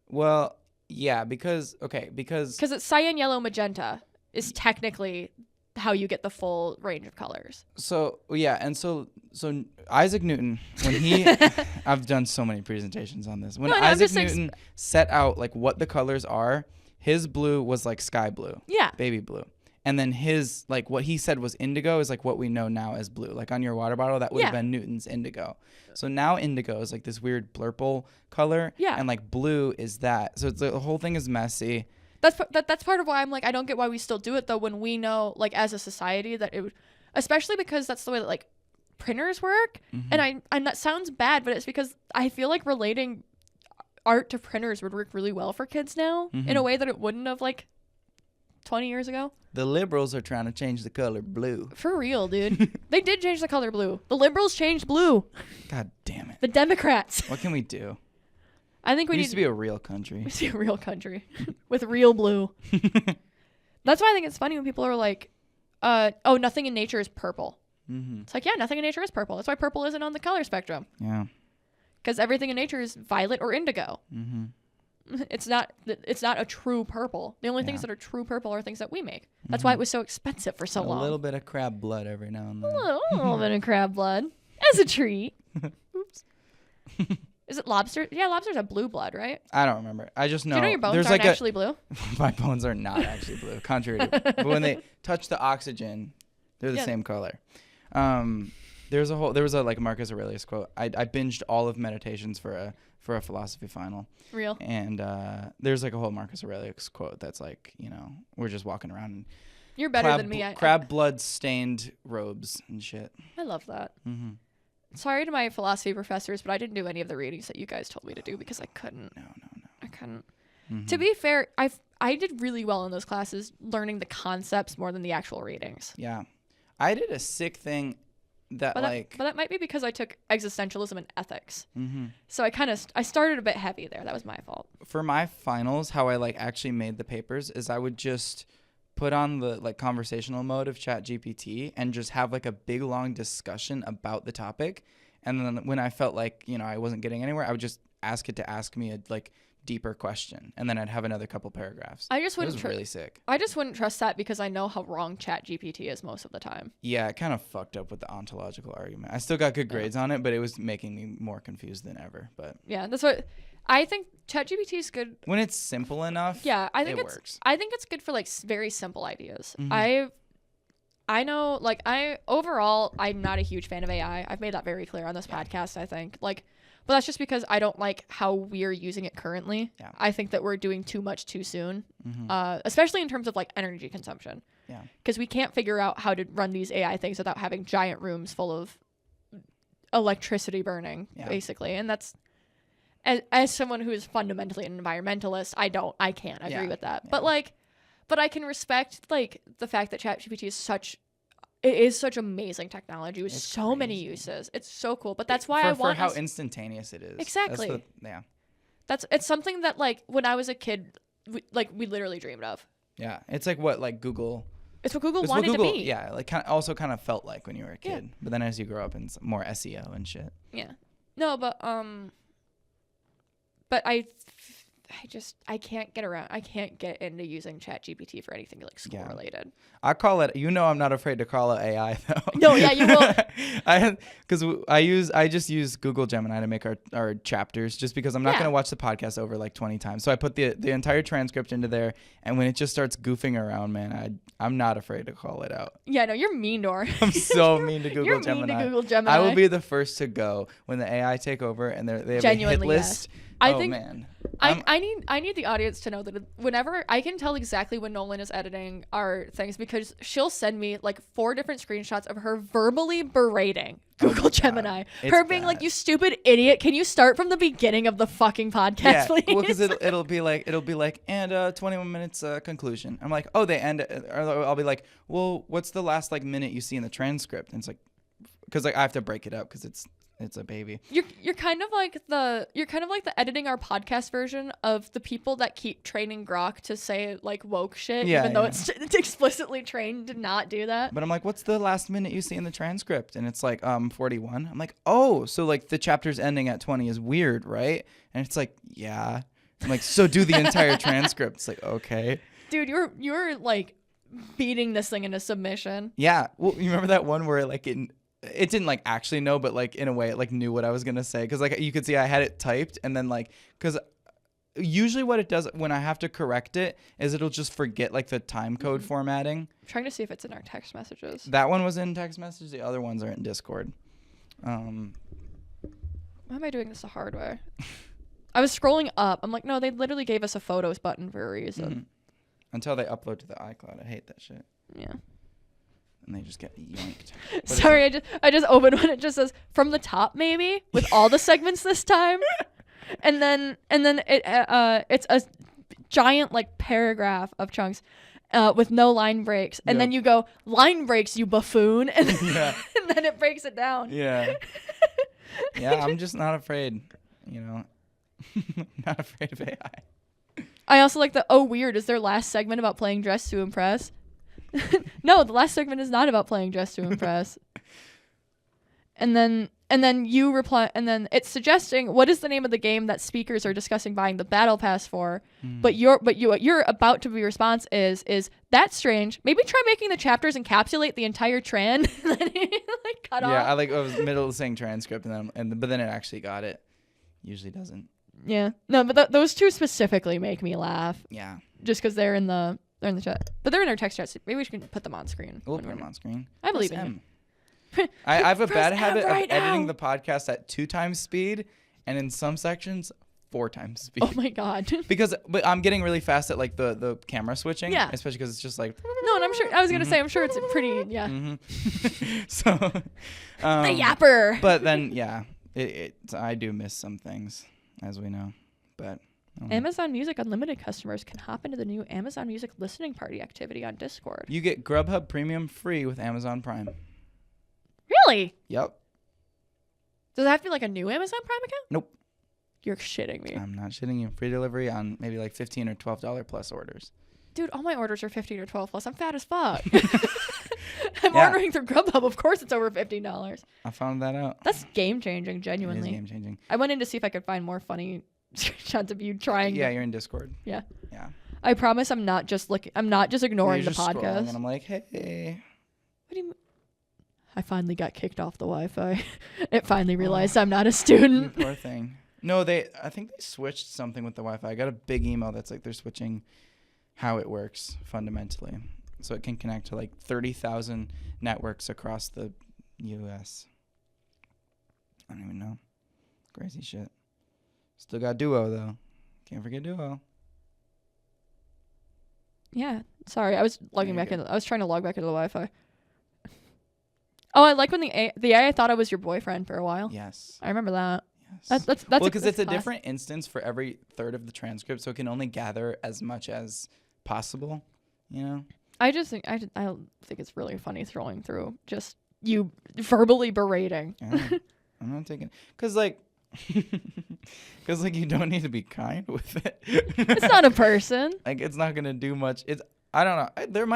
Well, yeah, because it's cyan, yellow, magenta is technically how you get the full range of colors. So yeah, and so Isaac Newton, when he I've done so many presentations on this. When Isaac Newton set out like what the colors are, his blue was like sky blue. Yeah. Baby blue. And then his like what he said was indigo is like what we know now as blue. Like on your water bottle, that would have been Newton's indigo. So now indigo is like this weird blurple color. Yeah. And like blue is that. So it's the whole thing is messy. That's part of why I'm like I don't get why we still do it though when we know like as a society that it would, especially because that's the way that like printers work. And that sounds bad, but it's because I feel like relating art to printers would work really well for kids now in a way that it wouldn't have like 20 years ago. The liberals are trying to change the color blue. For real, dude. They did change the color blue. The liberals changed blue. God damn it. The Democrats. What can we do? I think we need to be a real country. We used to be a real country with real blue. That's why I think it's funny when people are like, oh, nothing in nature is purple. It's like, yeah, nothing in nature is purple. That's why purple isn't on the color spectrum. Yeah. Because everything in nature is violet or indigo. It's not a true purple. The only things that are true purple are things that we make. That's why it was so expensive for so long. A little bit of crab blood every now and then. A little bit of crab blood as a treat. Oops. Is it lobster? Yeah, lobsters have blue blood, right? I don't remember. I just know. Do you know your bones aren't actually blue? My bones are not actually blue, contrary to. But when they touch the oxygen, they're the same color. There was a like Marcus Aurelius quote. I binged all of Meditations for a philosophy final. Real. And there's like a whole Marcus Aurelius quote that's like, you know, we're just walking around and you're better than me. Crab blood stained robes and shit. I love that. Sorry to my philosophy professors, but I didn't do any of the readings that you guys told me to do because I couldn't. No. I couldn't. To be fair, I did really well in those classes learning the concepts more than the actual readings. Yeah. I did a sick thing but that might be because I took existentialism and ethics. So I started a bit heavy there. That was my fault. For my finals, how I like actually made the papers is I would just put on the like conversational mode of ChatGPT and just have like a big long discussion about the topic. And then when I felt like, you know, I wasn't getting anywhere, I would just ask it to ask me a like deeper question, and then I'd have another couple paragraphs. I just wouldn't. It was really sick. I just wouldn't trust that because I know how wrong ChatGPT is most of the time. Yeah, it kind of fucked up with the ontological argument. I still got good grades on it, but it was making me more confused than ever. But yeah, that's what I think. ChatGPT is good when it's simple enough. Yeah, I think it works. I think it's good for like very simple ideas. I know, like overall, I'm not a huge fan of AI. I've made that very clear on this podcast. I think but that's just because I don't like how we're using it currently. Yeah. I think that we're doing too much too soon, especially in terms of like energy consumption. Yeah. Because we can't figure out how to run these AI things without having giant rooms full of electricity burning, basically. And that's, as someone who is fundamentally an environmentalist, I can't agree with that. Yeah. But I can respect like the fact that ChatGPT is such amazing technology with so many uses. It's so cool. But that's why for how instantaneous it is. Exactly. It's something that like when I was a kid, we literally dreamed of. Yeah. It's like what like Google. It's what Google wanted to be. Yeah. Like kind of felt like when you were a kid. Yeah. But then as you grow up and more SEO and shit. Yeah. No, but but I can't get around. I can't get into using ChatGPT for anything like school related. I call it. I'm not afraid to call it AI though. No, yeah, you will. Because I just use Google Gemini to make our chapters, just because I'm not gonna watch the podcast over like 20 times. So I put the entire transcript into there, and when it just starts goofing around, man, I'm not afraid to call it out. Yeah, no, you're mean to her. I'm so mean to Google Gemini. Mean to Google Gemini. I will be the first to go when the AI take over and they have Genuinely, a hit list. Yes. Man. I need the audience to know that whenever I can tell exactly when Nolynn is editing our things, because she'll send me like 4 different screenshots of her verbally berating Google Gemini. Her being like, "You stupid idiot! Can you start from the beginning of the fucking podcast, please?" Well, because it'll be like and 21 minutes conclusion. I'm like, oh, they end. Or I'll be like, well, what's the last like minute you see in the transcript? And it's like, because like I have to break it up because it's a baby. You're kind of like the editing our podcast version of the people that keep training Grok to say like woke shit, even though it's explicitly trained to not do that. But I'm like, what's the last minute you see in the transcript? And it's like 41. I'm like, oh, so like the chapter's ending at 20 is weird, right? And it's like, yeah. I'm like, so do the entire transcript. It's like, okay. Dude, you're like beating this thing into submission. Yeah. Well, you remember that one where like it didn't like actually know, but like in a way it like knew what I was gonna say, because like you could see I had it typed, and then like, because usually what it does when I have to correct it is it'll just forget like the time code formatting. I'm trying to see if it's in our text messages. That one was in text messages. The other ones are in Discord. Why am I doing this the hard way? I was scrolling up. I'm like, no, they literally gave us a photos button for a reason. Until they upload to the iCloud. I hate that shit. Yeah. And they just get yoinked. Sorry, I just opened one. It just says from the top, maybe, with all the segments this time, and then it's a giant like paragraph of chunks with no line breaks, and then you go line breaks, you buffoon, and, and then it breaks it down. Yeah. Yeah, I'm just not afraid. Not afraid of AI. I also like the weird is their last segment about playing Dress to Impress. No, the last segment is not about playing Dress to Impress. and then you reply, and then it's suggesting what is the name of the game that speakers are discussing buying the battle pass for. But your about to be response is that's strange. Maybe try making the chapters encapsulate the entire tran. And then like cut off. Yeah, I was middle of saying transcript, but then it actually got it. Usually doesn't. Yeah, no, but those two specifically make me laugh. Yeah, just because they're in the chat, but they're in our text chat. So maybe we should put them on screen. We'll put them on screen. I believe in you. I have a bad habit of right editing now. the podcast at 2 times speed, and in some sections 4 times speed. Oh my god! But I'm getting really fast at like the camera switching. Yeah, especially because it's just like. No, and I'm sure. I was gonna say I'm sure it's pretty. Yeah. So. The yapper. But then I do miss some things, as we know, but. Amazon Music Unlimited customers can hop into the new Amazon Music listening party activity on Discord. You get Grubhub Premium free with Amazon Prime. Really? Yep. Does it have to be like a new Amazon Prime account? Nope. You're shitting me. I'm not shitting you. Free delivery on maybe like $15 or $12 plus orders. Dude, all my orders are $15 or $12 plus. I'm fat as fuck. I'm ordering through Grubhub. Of course it's over $15. I found that out. That's game changing, genuinely. It is game changing. I went in to see if I could find more funny screenshots of you trying. Yeah, you're in Discord. Yeah. Yeah. I promise I'm not just ignoring the podcast. And I'm like, hey. What do you mean? I finally got kicked off the Wi-Fi. It finally realized I'm not a student. You poor thing. No, I think they switched something with the Wi-Fi. I got a big email that's like they're switching how it works fundamentally. So it can connect to like 30,000 networks across the U.S. I don't even know. Crazy shit. Still got Duo, though. Can't forget Duo. Yeah. Sorry, I was logging back in. I was trying to log back into the Wi-Fi. Oh, I like when the AI thought I was your boyfriend for a while. Yes. I remember that. Yes. That's well, because it's a different instance for every third of the transcript, so it can only gather as much as possible, you know? I think it's really funny throwing through just you verbally berating. Yeah, I'm not taking... Because, like, you don't need to be kind with it. It's not a person. Like, it's not going to do much. I don't know. There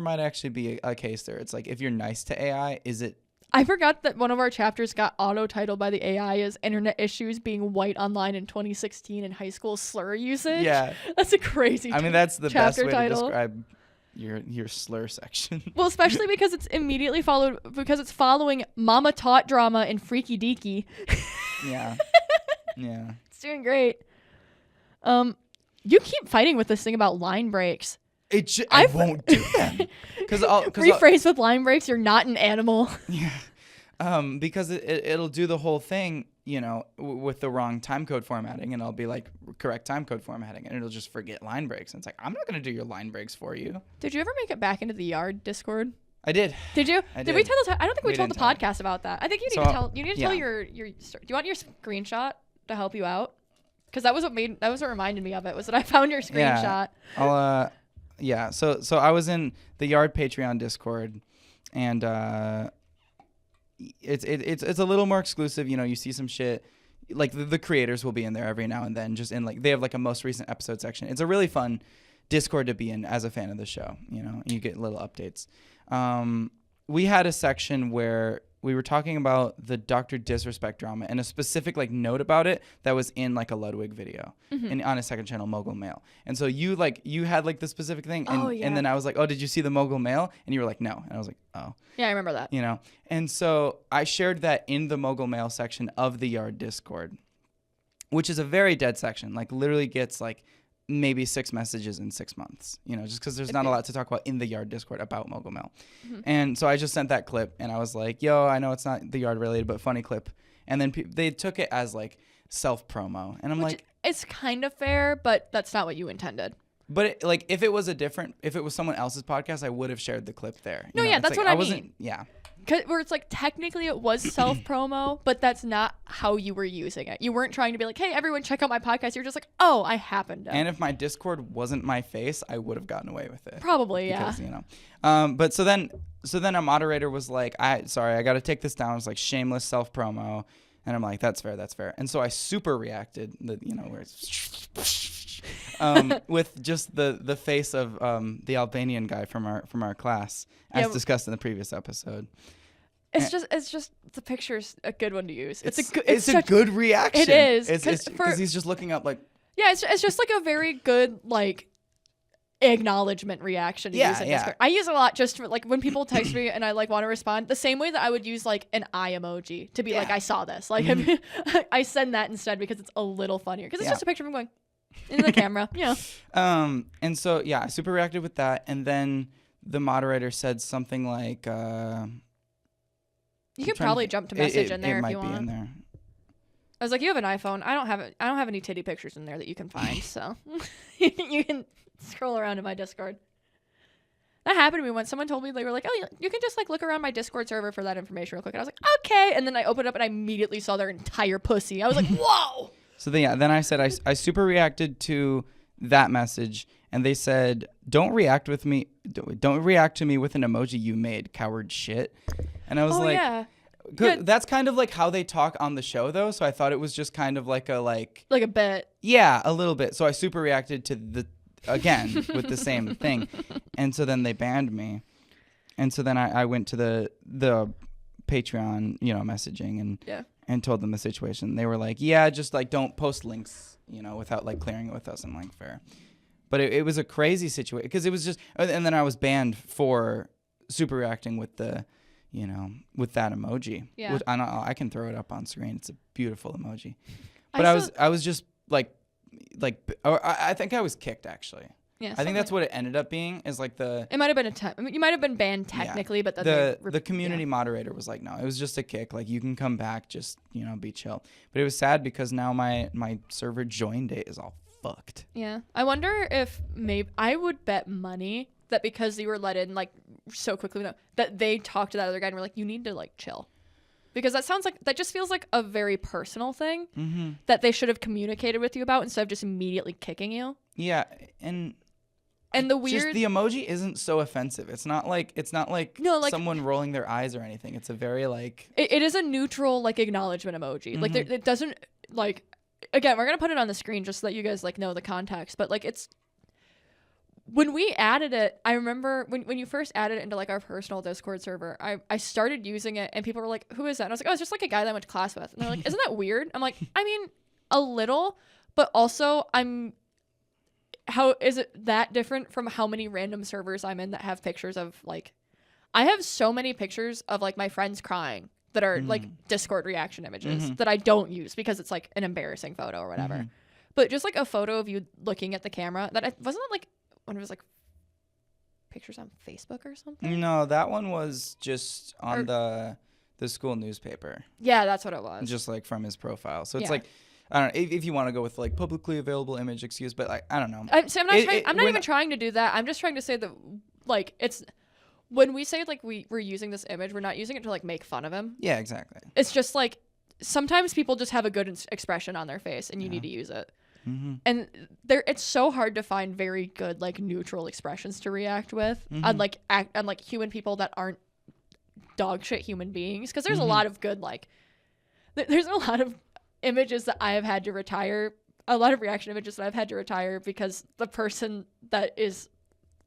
might actually be a case there. It's like, if you're nice to AI, is it I forgot that one of our chapters got auto-titled by the AI as Internet Issues Being White Online in 2016 in High School Slur Usage. Yeah. That's a crazy I mean, that's the best way title. to describe your slur section. Well, especially because it's immediately followed, because it's following Mama Taught drama and Freaky Deaky. Yeah. Yeah. It's doing great. You keep fighting with this thing about line breaks. I won't do them. Rephrase with line breaks, you're not an animal. Yeah. Because it'll do the whole thing, with the wrong time code formatting, and I'll be like, correct time code formatting, and it'll just forget line breaks. And it's like, I'm not going to do your line breaks for you. Did you ever make it back into the yard Discord? I did. Did you? I did we tell the I don't think we told the didn't podcast about that. I think you need to tell your do you want your screenshot to help you out? Because that was what reminded me of it, was that I found your screenshot. Yeah. So I was in the Yard Patreon Discord, and it's a little more exclusive. You see some shit, like the creators will be in there every now and then, just in like, they have like a most recent episode section. It's a really fun Discord to be in as a fan of the show. You get little updates. We had a section where we were talking about the Dr. Disrespect drama and a specific like note about it that was in like a Ludwig video and on a second channel, Mogul Mail. And so you had like the specific thing, and then I was like, oh, did you see the Mogul Mail? And you were like, no. And I was like, oh. Yeah, I remember that. And so I shared that in the Mogul Mail section of the Yard Discord, which is a very dead section, like literally gets like maybe 6 messages in 6 months, just because there's not a lot to talk about in the Yard Discord about Mogul Mail. And so I just sent that clip, and I was like, yo, I know it's not the Yard related, but funny clip. And then they took it as like self-promo, and I'm like, it's kind of fair, but that's not what you intended. But if it was someone else's podcast, I would have shared the clip there. No, yeah, that's like, what I mean. Yeah. Where it's like, technically it was self-promo, but that's not how you were using it. You weren't trying to be like, hey, everyone, check out my podcast. You're just like, oh, I happened to. And if my Discord wasn't my face, I would have gotten away with it. Probably, because, but so then a moderator was like, I got to take this down. It's like shameless self-promo. And I'm like, that's fair. And so I super reacted, where it's with just the face of the Albanian guy from our class, as discussed in the previous episode. It's just the picture's a good one to use. It's a good reaction. It is. Because he's just looking up like. Yeah, it's just like a very good like acknowledgement reaction to use in Discord. I use a lot just for like when people text me and I like want to respond the same way that I would use like an eye emoji to be like, I saw this. Like I send that instead because it's a little funnier because it's just a picture of him going into the camera. And so I super reacted with that, and then the moderator said something like you could probably jump to message in there if you you want. It might be in there. I was like, you have an iPhone. I don't have any titty pictures in there that you can find, so you can scroll around in my Discord. That happened to me once. Someone told me, they were like, oh, you can just like look around my Discord server for that information real quick. And I was like, okay. And then I opened it up and I immediately saw their entire pussy. I was like, whoa. So then I said I super reacted to that message, and they said, don't react to me with an emoji you made, coward shit. And I was that's kind of like how they talk on the show though, so I thought it was just kind of like a bit. Yeah, a little bit. So I super reacted to again with the same thing, and so then they banned me, and so then I went to the Patreon messaging and told them the situation. They were like, yeah, just like don't post links without like clearing it with us. I'm like, fair. But it was a crazy situation because it was just, and then I was banned for super reacting with the with that emoji. Yeah. I can throw it up on screen. It's a beautiful emoji. But I was just like I think I was kicked actually. Yeah. I think that's what it ended up being, is like it might have been you might have been banned technically, but the community moderator was like, no, it was just a kick. Like you can come back, just be chill. But it was sad because now my server join date is all fucked. Yeah. I wonder if I would bet money that because you were let in like so quickly that they talked to that other guy and were like, you need to like chill. Because that just feels like a very personal thing that they should have communicated with you about instead of just immediately kicking you. Yeah, and the weird, just the emoji isn't so offensive. It's not like someone rolling their eyes or anything. It's a very like it is a neutral like acknowledgement emoji. Like it doesn't like, again, we're gonna put it on the screen just so that you guys like know the context. But like when we added it, I remember when you first added it into like our personal Discord server, I started using it and people were like, who is that? And I was like, oh, it's just like a guy that I went to class with. And they're like, isn't that weird? I'm like, I mean, a little, but also how is it that different from how many random servers I'm in that have pictures of like, I have so many pictures of like my friends crying that are like Discord reaction images that I don't use because it's like an embarrassing photo or whatever. But just like a photo of you looking at the camera wasn't it like when it was like pictures on Facebook or something? No, that one was just on the school newspaper. Yeah, that's what it was. Just like from his profile. So it's like, I don't know if you want to go with like publicly available image excuse, but like, I don't know. I'm not even trying to do that. I'm just trying to say that like it's when we say like we're using this image, we're not using it to like make fun of him. Yeah, exactly. It's just like sometimes people just have a good expression on their face and you need to use it. And it's so hard to find very good like neutral expressions to react with on like human people that aren't dog shit human beings, because there's a lot of good like there's a lot of images that I have had to retire, a lot of reaction images that I've had to retire because the person that is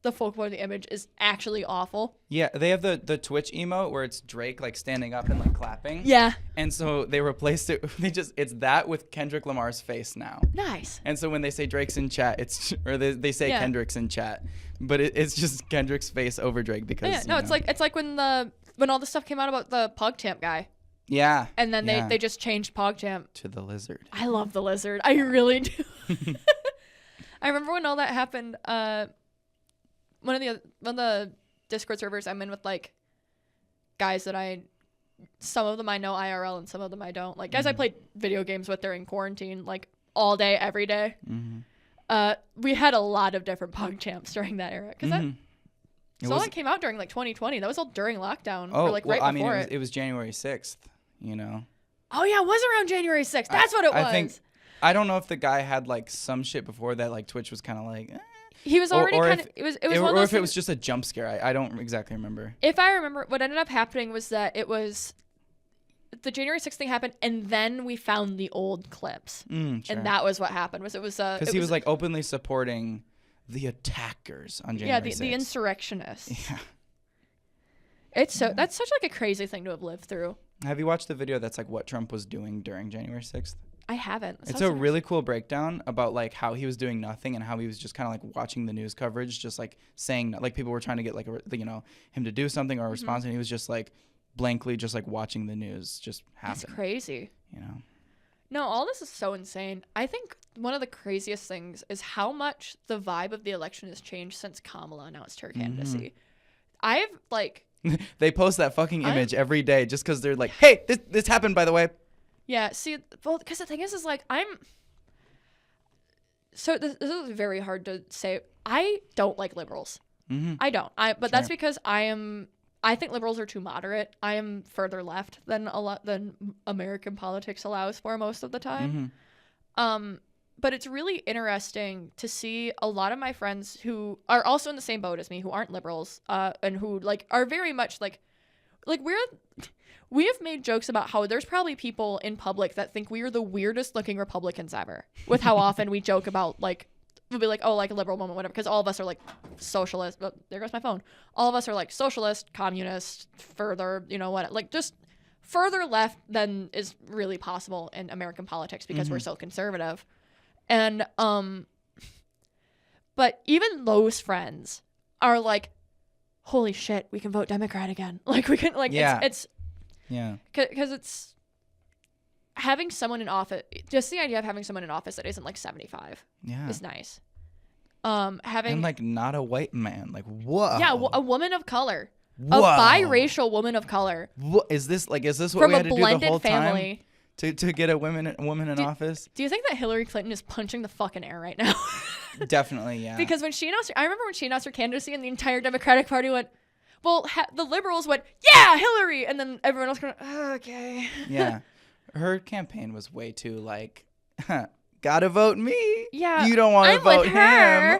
the focal point of the image is actually awful. Yeah, they have the Twitch emote where it's Drake like standing up and like clapping. Yeah. And so they replaced it. It's that with Kendrick Lamar's face now. Nice. And so when they say Drake's in chat, they say Kendrick's in chat, but it's just Kendrick's face over Drake because it's like when all the stuff came out about the PogChamp guy. Yeah. And then they just changed PogChamp to the lizard. I love the lizard. I really do. I remember when all that happened. One of the Discord servers I'm in with like guys that some of them I know IRL and some of them I don't. Like guys I played video games with during quarantine, like all day, every day. We had a lot of different PogChamps during that era because all that came out during like 2020. That was all during lockdown. Oh, or like right before it was January 6th. You know. Oh yeah, it was around January 6th. That's what it was. I don't know if the guy had like some shit before that. Like Twitch was kind of like. He was already kind of. It was one of those or if things, it was just a jump scare. I don't exactly remember. If I remember, what ended up happening was that it was the January 6th thing happened, and then we found the old clips, sure. and that was what happened. Was because he was like openly supporting the attackers on January 6th. The insurrectionists. Yeah. That's such like a crazy thing to have lived through. Have you watched the video that's like what Trump was doing during January 6th? I haven't. It's a really cool breakdown about like how he was doing nothing and how he was just kind of like watching the news coverage, just like saying like people were trying to get like him to do something or a response, and he was just like blankly just like watching the news just happen. That's crazy. You know. No, all this is so insane. I think one of the craziest things is how much the vibe of the election has changed since Kamala announced her candidacy. I've like. They post that fucking image every day just because they're like, hey, this happened, by the way. Yeah, see, well, because the thing is like, so this is very hard to say. I don't like liberals. I don't. But that's because I think liberals are too moderate. I am further left than American politics allows for most of the time. But it's really interesting to see a lot of my friends who are also in the same boat as me, who aren't liberals, and who like are very much like we have made jokes about how there's probably people in public that think we are the weirdest looking Republicans ever, with how often we joke about like we'll be like, oh, like a liberal moment, whatever, because all of us are like socialist. Oh, there goes my phone. All of us are like socialist, communist, further, like just further left than is really possible in American politics because we're so conservative. And but even those friends are like, holy shit, we can vote Democrat again. Like we can it's because it's having someone in office, just the idea of having someone in office that isn't like 75 is nice. Having and like not a white man, like whoa. Yeah, a woman of color. Whoa. A biracial woman of color. What is this what from we had a to do the whole family. time? To get a woman in office? Do you think that Hillary Clinton is punching the fucking air right now? Definitely, yeah. Because when she announced, I remember when she announced her candidacy and the entire Democratic Party went, well, the liberals went, yeah, Hillary, and then everyone else went, oh, okay. Yeah, her campaign was way too like, gotta vote me. Yeah, you don't want to vote him.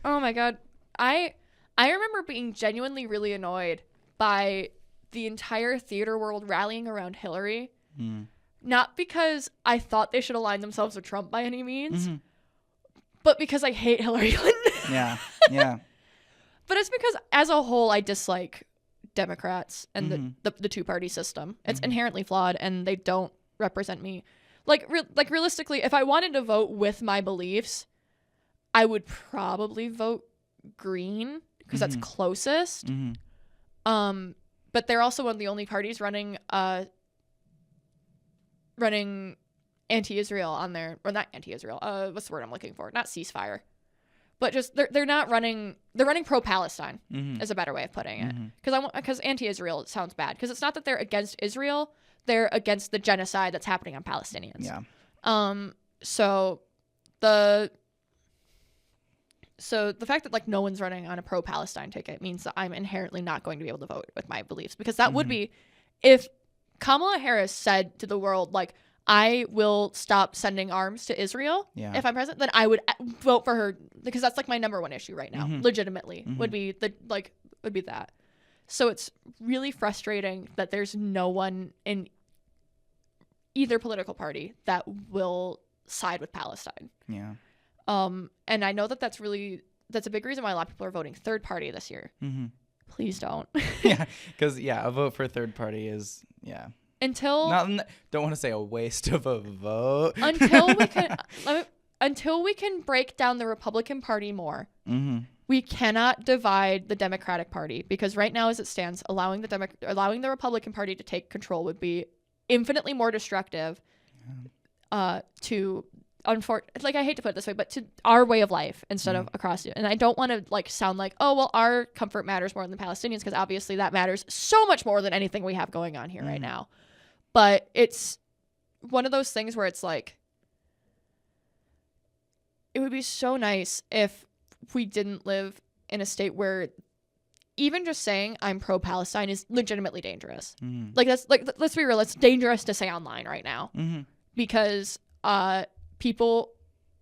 Oh my god, I remember being genuinely really annoyed by the entire theater world rallying around Hillary. Not because I thought they should align themselves with Trump by any means, but because I hate Hillary Clinton. Yeah. Yeah. But it's because as a whole, I dislike Democrats and the two-party system. It's inherently flawed, and they don't represent me. Like realistically, if I wanted to vote with my beliefs, I would probably vote Green because that's closest. But they're also one of the only parties running anti-Israel on there, or not anti-Israel. What's the word I'm looking for? Not ceasefire, but just they're not running. They're running pro-Palestine is a better way of putting it. Because anti-Israel sounds bad because it's not that they're against Israel. They're against the genocide that's happening on Palestinians. Yeah. So the fact that like no one's running on a pro-Palestine ticket means that I'm inherently not going to be able to vote with my beliefs, because that would be if Kamala Harris said to the world, like, I will stop sending arms to Israel if I'm president, then I would vote for her, because that's like my number one issue right now. Legitimately would be that. So it's really frustrating that there's no one in either political party that will side with Palestine. Yeah. And I know that that's a big reason why a lot of people are voting third party this year. Please don't. Yeah, because a vote for third party is until don't want to say a waste of a vote until we can break down the Republican Party more. We cannot divide the Democratic Party, because right now, as it stands, allowing the Republican Party to take control would be infinitely more destructive to. Like, I hate to put it this way, but to our way of life instead of across it. And I don't want to like sound like, oh, well, our comfort matters more than the Palestinians, because obviously that matters so much more than anything we have going on here right now. But it's one of those things where it's like, it would be so nice if we didn't live in a state where even just saying I'm pro-Palestine is legitimately dangerous. Like, that's like, let's be real, it's dangerous to say online right now, because people,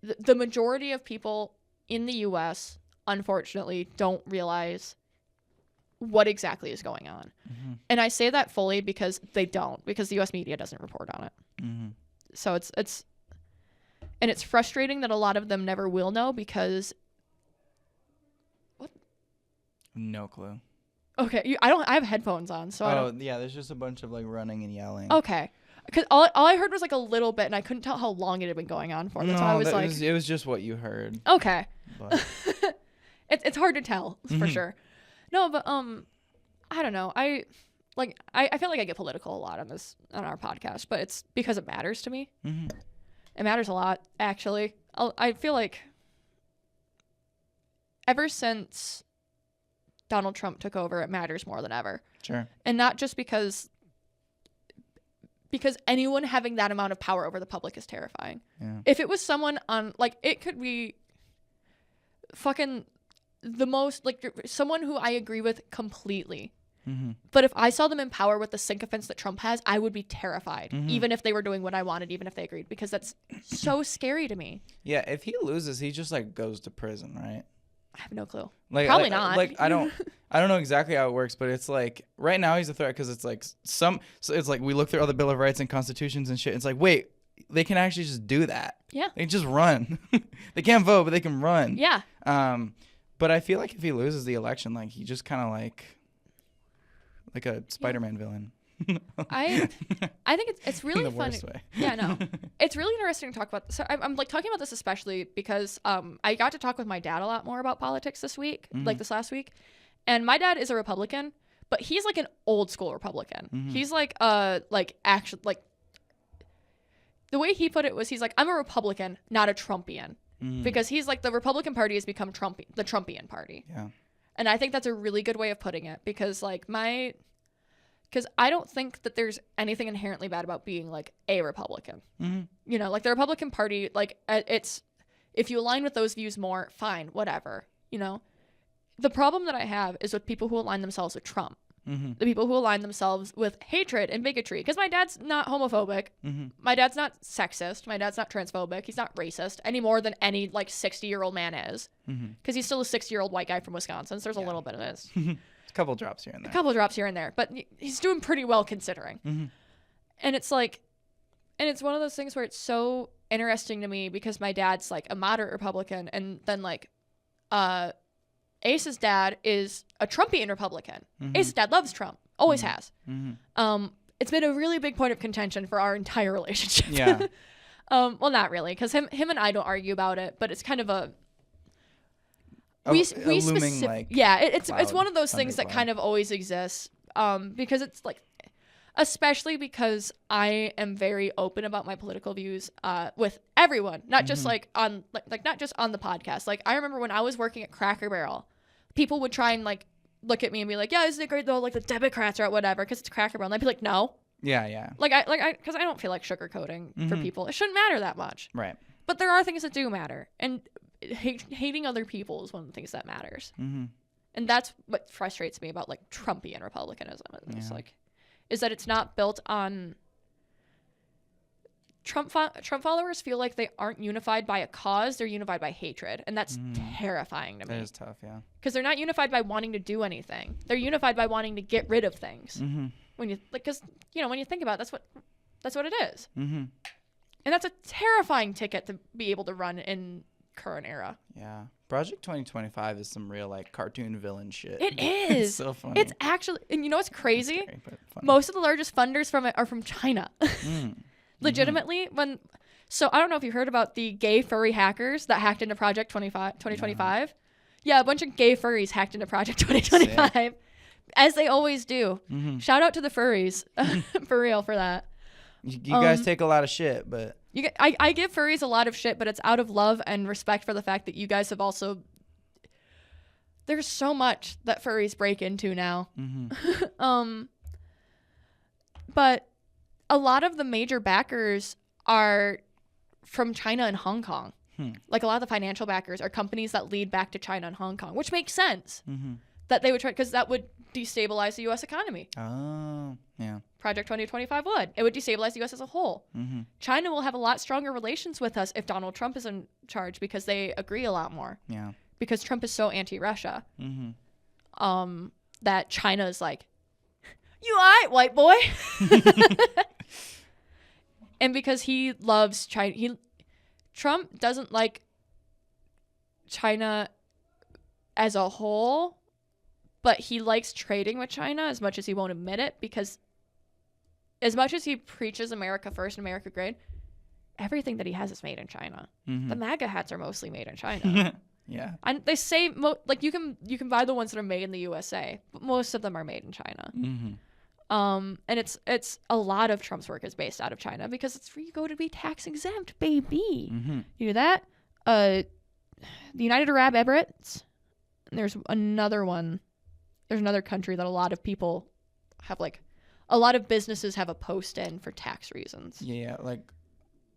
the majority of people in the U.S., unfortunately, don't realize what exactly is going on. And I say that fully because they don't, because the U.S. media doesn't report on it. So it's frustrating that a lot of them never will know, because no clue. Okay, I have headphones on, so I don't. There's just a bunch of like running and yelling. Okay. Because all I heard was like a little bit, and I couldn't tell how long it had been going on for. That's why I was like, it was just what you heard. Okay. But. It's hard to tell for sure. No, but I don't know. I feel like I get political a lot on our podcast, but it's because it matters to me. It matters a lot, actually. I feel like ever since Donald Trump took over, it matters more than ever. Sure. And not just because anyone having that amount of power over the public is terrifying. Yeah. If it was someone on, like, it could be fucking the most, like, someone who I agree with completely. But if I saw them in power with the sycophants that Trump has, I would be terrified, even if they were doing what I wanted, even if they agreed, because that's so scary to me. Yeah, if he loses, he just, like, goes to prison, right? I have no clue. Probably not. Like, I don't know exactly how it works, but it's like right now he's a threat because it's like so it's like we look through all the Bill of Rights and constitutions and shit. It's like, wait, they can actually just do that. Yeah. They just run. They can't vote, but they can run. Yeah. But I feel like if he loses the election, like he just kind of like a Spider-Man villain. I think it's really funny. Yeah, no, it's really interesting to talk about. So I'm like talking about this especially because I got to talk with my dad a lot more about politics this week, like this last week, and my dad is a Republican, but he's like an old school Republican. He's like actually like the way he put it was he's like, I'm a Republican, not a Trumpian, because he's like the Republican Party has become the Trumpian Party. Yeah, and I think that's a really good way of putting it, because like because I don't think that there's anything inherently bad about being like a Republican. You know, like the Republican Party, like it's, if you align with those views more, fine, whatever, you know. The problem that I have is with people who align themselves with Trump. The people who align themselves with hatred and bigotry. Because my dad's not homophobic. My dad's not sexist. My dad's not transphobic. He's not racist any more than any like 60-year-old man is. Because he's still a 60-year-old white guy from Wisconsin. So there's a little bit of this. A couple drops here and there. A couple drops here and there, but he's doing pretty well considering. And it's like, and it's one of those things where it's so interesting to me because my dad's like a moderate Republican, and then like Ace's dad is a Trumpian Republican. Ace's dad loves Trump. Always has. It's been a really big point of contention for our entire relationship. Yeah. Well, not really, because him and I don't argue about it, but it's kind of a looming, like, it's one of those things that thundercloud. kind of always exists. Because it's like, especially because I am very open about my political views with everyone, not just like on like not just on the podcast. Like I remember when I was working at Cracker Barrel, people would try and like look at me and be like, "Yeah, isn't it great though? Like the Democrats or whatever," because it's Cracker Barrel. And I'd be like, "No." Yeah. Because I don't feel like sugarcoating for people. It shouldn't matter that much. Right. But there are things that do matter, and hating other people is one of the things that matters. And that's what frustrates me about like Trumpian republicanism. It's like, is that it's not built on Trump followers feel like they aren't unified by a cause; they're unified by hatred, and that's terrifying to me. That is tough, yeah. Because they're not unified by wanting to do anything; they're unified by wanting to get rid of things. When you like, because when you think about it, that's what it is. And that's a terrifying ticket to be able to run in current era. Yeah. Project 2025 is some real like cartoon villain shit. It is. It's so funny. It's actually, and you know what's crazy? Scary, but funny. Most of the largest funders from it are from China. Legitimately, so I don't know if you heard about the gay furry hackers that hacked into Project 2025. No. Yeah, a bunch of gay furries hacked into Project 2025. Sick. As they always do. Shout out to the furries for real for that. You guys take a lot of shit, but I give furries a lot of shit, but it's out of love and respect for the fact that you guys have also. There's so much that furries break into now. But a lot of the major backers are from China and Hong Kong. Like a lot of the financial backers are companies that lead back to China and Hong Kong, which makes sense. That they would try, because that would destabilize the U.S. economy. Oh, yeah. Project 2025 would. It would destabilize the U.S. as a whole. China will have a lot stronger relations with us if Donald Trump is in charge because they agree a lot more. Yeah. Because Trump is so anti-Russia. That China is like, you all right, white boy? And because he loves China, Trump doesn't like China as a whole, but he likes trading with China as much as he won't admit it, because as much as he preaches America first and America great, everything that he has is made in China. The MAGA hats are mostly made in China. Yeah. And they say like you can buy the ones that are made in the USA, but most of them are made in China. And it's a lot of Trump's work is based out of China because it's where you go to be tax exempt, baby. You do that. The United Arab Emirates. And there's another one. There's another country that a lot of people have, like, a lot of businesses have a post in for tax reasons. Yeah, like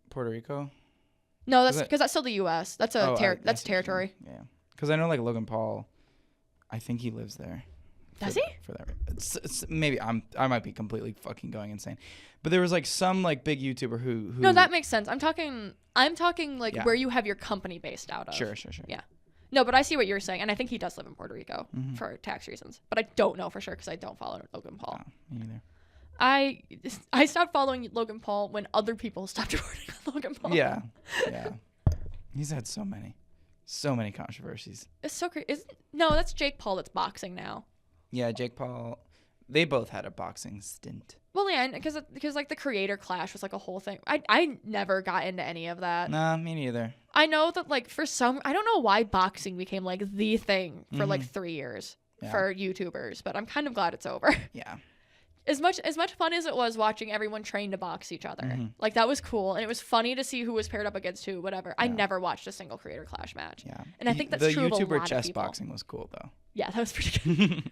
Puerto Rico. No, that's because that's still the U.S. That's that's territory. Yeah, because I know like Logan Paul, I think he lives there. Does he? For that, it's maybe I might be completely fucking going insane, but there was like some like big YouTuber who. No, that makes sense. I'm talking like where you have your company based out of. Sure. Yeah. No, but I see what you're saying, and I think he does live in Puerto Rico for tax reasons, but I don't know for sure because I don't follow Logan Paul. No, me neither. I stopped following Logan Paul when other people stopped reporting on Logan Paul. Yeah. He's had so many controversies. It's so crazy. No, that's Jake Paul that's boxing now. Yeah, Jake Paul. They both had a boxing stint. Well, yeah, because like the creator clash was like a whole thing. I never got into any of that. Nah, me neither. I know that like I don't know why boxing became like the thing for like 3 years for YouTubers, but I'm kind of glad it's over. Yeah. As much fun as it was watching everyone train to box each other, like that was cool, and it was funny to see who was paired up against who, whatever. Yeah. I never watched a single creator clash match. Yeah, and I think that's true of a lot of people. The YouTuber chess boxing was cool though. Yeah, that was pretty good.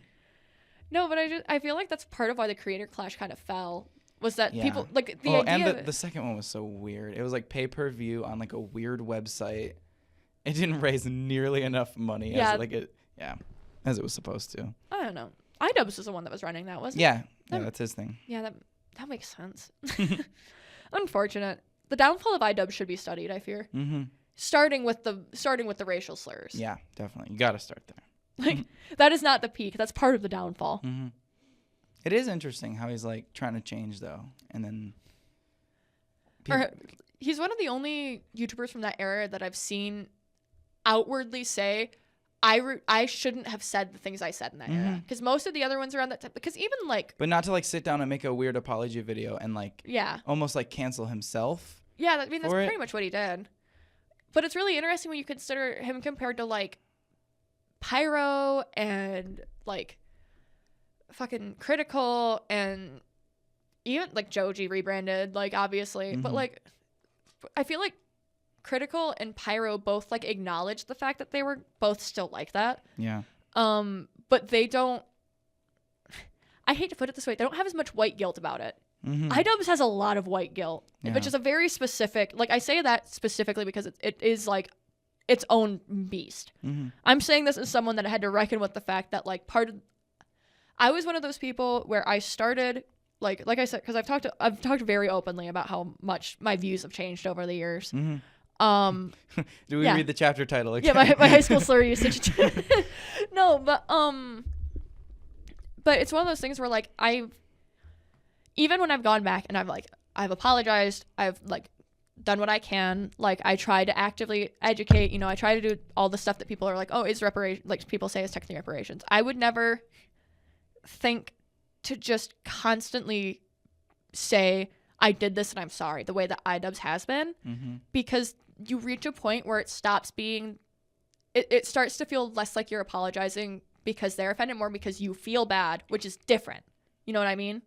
No, but I feel like that's part of why the creator clash kind of fell. Was that people like the idea? And the second one was so weird. It was like pay-per-view on like a weird website. It didn't raise nearly enough money as it was supposed to. I don't know. iDubbbz was the one that was running that, wasn't it? Yeah, that's his thing. Yeah, that makes sense. Unfortunate. The downfall of iDubbbz should be studied, I fear. Starting with the racial slurs. Yeah, definitely. You got to start there. Like that is not the peak. That's part of the downfall. It is interesting how he's like trying to change though, and then he's one of the only YouTubers from that era that I've seen outwardly say, I shouldn't have said the things I said in that era. Because most of the other ones around that time, because even like. But not to like sit down and make a weird apology video and like. Yeah. Almost like cancel himself. Yeah, I mean, that's pretty much what he did. But it's really interesting when you consider him compared to like Pyro and like fucking Critical and even like Joji rebranded, like obviously. But like, I feel like Critical and Pyro both like acknowledged the fact that they were both still like that. Yeah. But they don't. I hate to put it this way. They don't have as much white guilt about it. iDubbbz has a lot of white guilt, which is a very specific. Like I say that specifically because it is like its own beast. I'm saying this as someone that had to reckon with the fact that like I was one of those people where I started like I said, because I've talked very openly about how much my views have changed over the years. Do we read the chapter title again? Yeah, my high school slur usage. No, but it's one of those things where like even when I've gone back and I've apologized, I've like done what I can. Like I try to actively educate, you know, I try to do all the stuff that people are like, oh, is reparation, like people say is technically reparations. I would never think to just constantly say I did this and I'm sorry the way that iDubbbz has been, because you reach a point where it stops being, it starts to feel less like you're apologizing because they're offended, more because you feel bad, which is different. You know what I mean?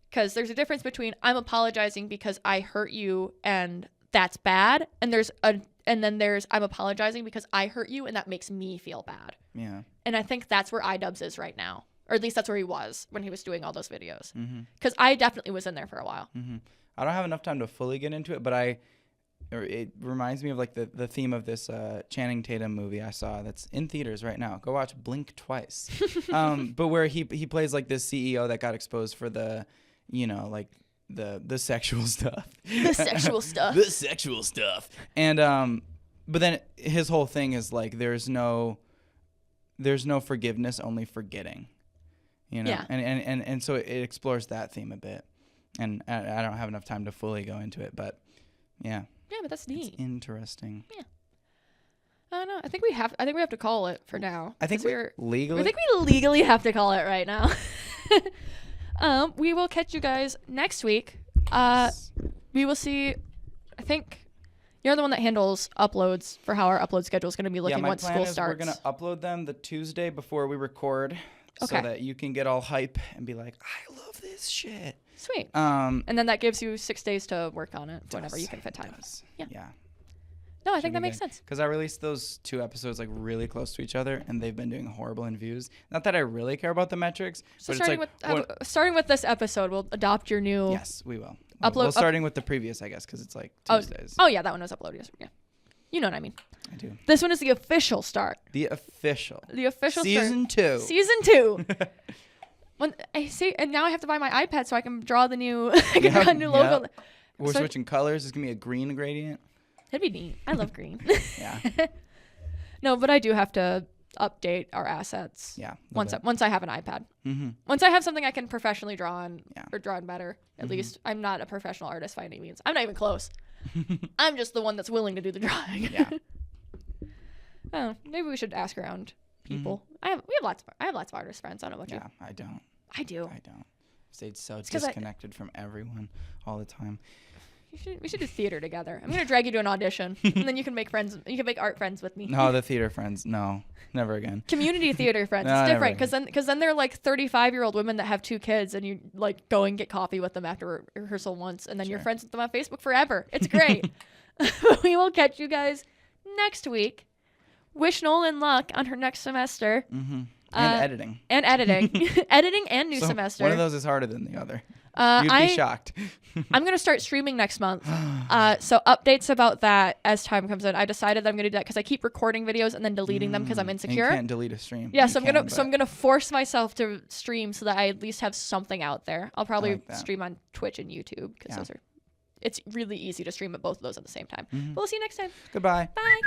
Because there's a difference between I'm apologizing because I hurt you and that's bad, and then there's I'm apologizing because I hurt you and that makes me feel bad. Yeah. And I think that's where iDubbbz is right now, or at least that's where he was when he was doing all those videos. Because I definitely was in there for a while. I don't have enough time to fully get into it, but it reminds me of like the theme of this Channing Tatum movie I saw that's in theaters right now. Go watch Blink Twice. But where he plays like this CEO that got exposed for the, you know, like the sexual stuff. The sexual stuff. The sexual stuff. And but then his whole thing is like there's no forgiveness, only forgetting. You know? Yeah. And so it explores that theme a bit. And I don't have enough time to fully go into it, but yeah. Yeah, but that's neat. It's interesting. Yeah. I don't know. I think we have to call it for now. I think we legally have to call it right now. We will catch you guys next week. We will see. I think you're the one that handles uploads for how our upload schedule is going to be looking once school starts. We're going to upload them the Tuesday before we record, so that you can get all hype and be like, I love this shit. Sweet. And then that gives you 6 days to work on it whenever you can fit time. Yeah. No, I think that makes sense. Because I released those 2 episodes like really close to each other, and they've been doing horrible in views. Not that I really care about the metrics, so but starting with this episode, we'll adopt your new. Yes, we will. Starting with the previous, I guess, because it's like Tuesdays. Oh yeah, that one was uploaded yesterday. Yeah, you know what I mean. I do. This one is the official start. The official Season start. 2. Season 2. When I see, and now I have to buy my iPad so I can draw the new, draw a new logo. We're switching colors. It's gonna be a green gradient. That'd be neat. I love green. Yeah. No, but I do have to update our assets. Yeah. Once I have an iPad. Once I have something I can professionally draw on, or draw on better. At least I'm not a professional artist by any means. I'm not even close. I'm just the one that's willing to do the drawing. Yeah. Oh, maybe we should ask around people. I have lots of artist friends. I don't know about you. Yeah, I don't. I do. I don't. Stayed so disconnected from everyone all the time. We should do theater together. I'm gonna drag you to an audition, and then you can make friends. You can make art friends with me. No, the theater friends. No, never again. Community theater friends. No, it's different because then they're like 35-year-old women that have 2 kids, and you like go and get coffee with them after rehearsal once, and then you're friends with them on Facebook forever. It's great. We will catch you guys next week. Wish Nolynn luck on her next semester. And editing. Editing and new semester. One of those is harder than the other. You'd be shocked. I'm going to start streaming next month. So updates about that as time comes in. I decided that I'm going to do that because I keep recording videos and then deleting them because I'm insecure. And you can't delete a stream. Yeah, so I'm gonna force myself to stream so that I at least have something out there. I'll probably stream on Twitch and YouTube because it's really easy to stream at both of those at the same time. But we'll see you next time. Goodbye. Bye.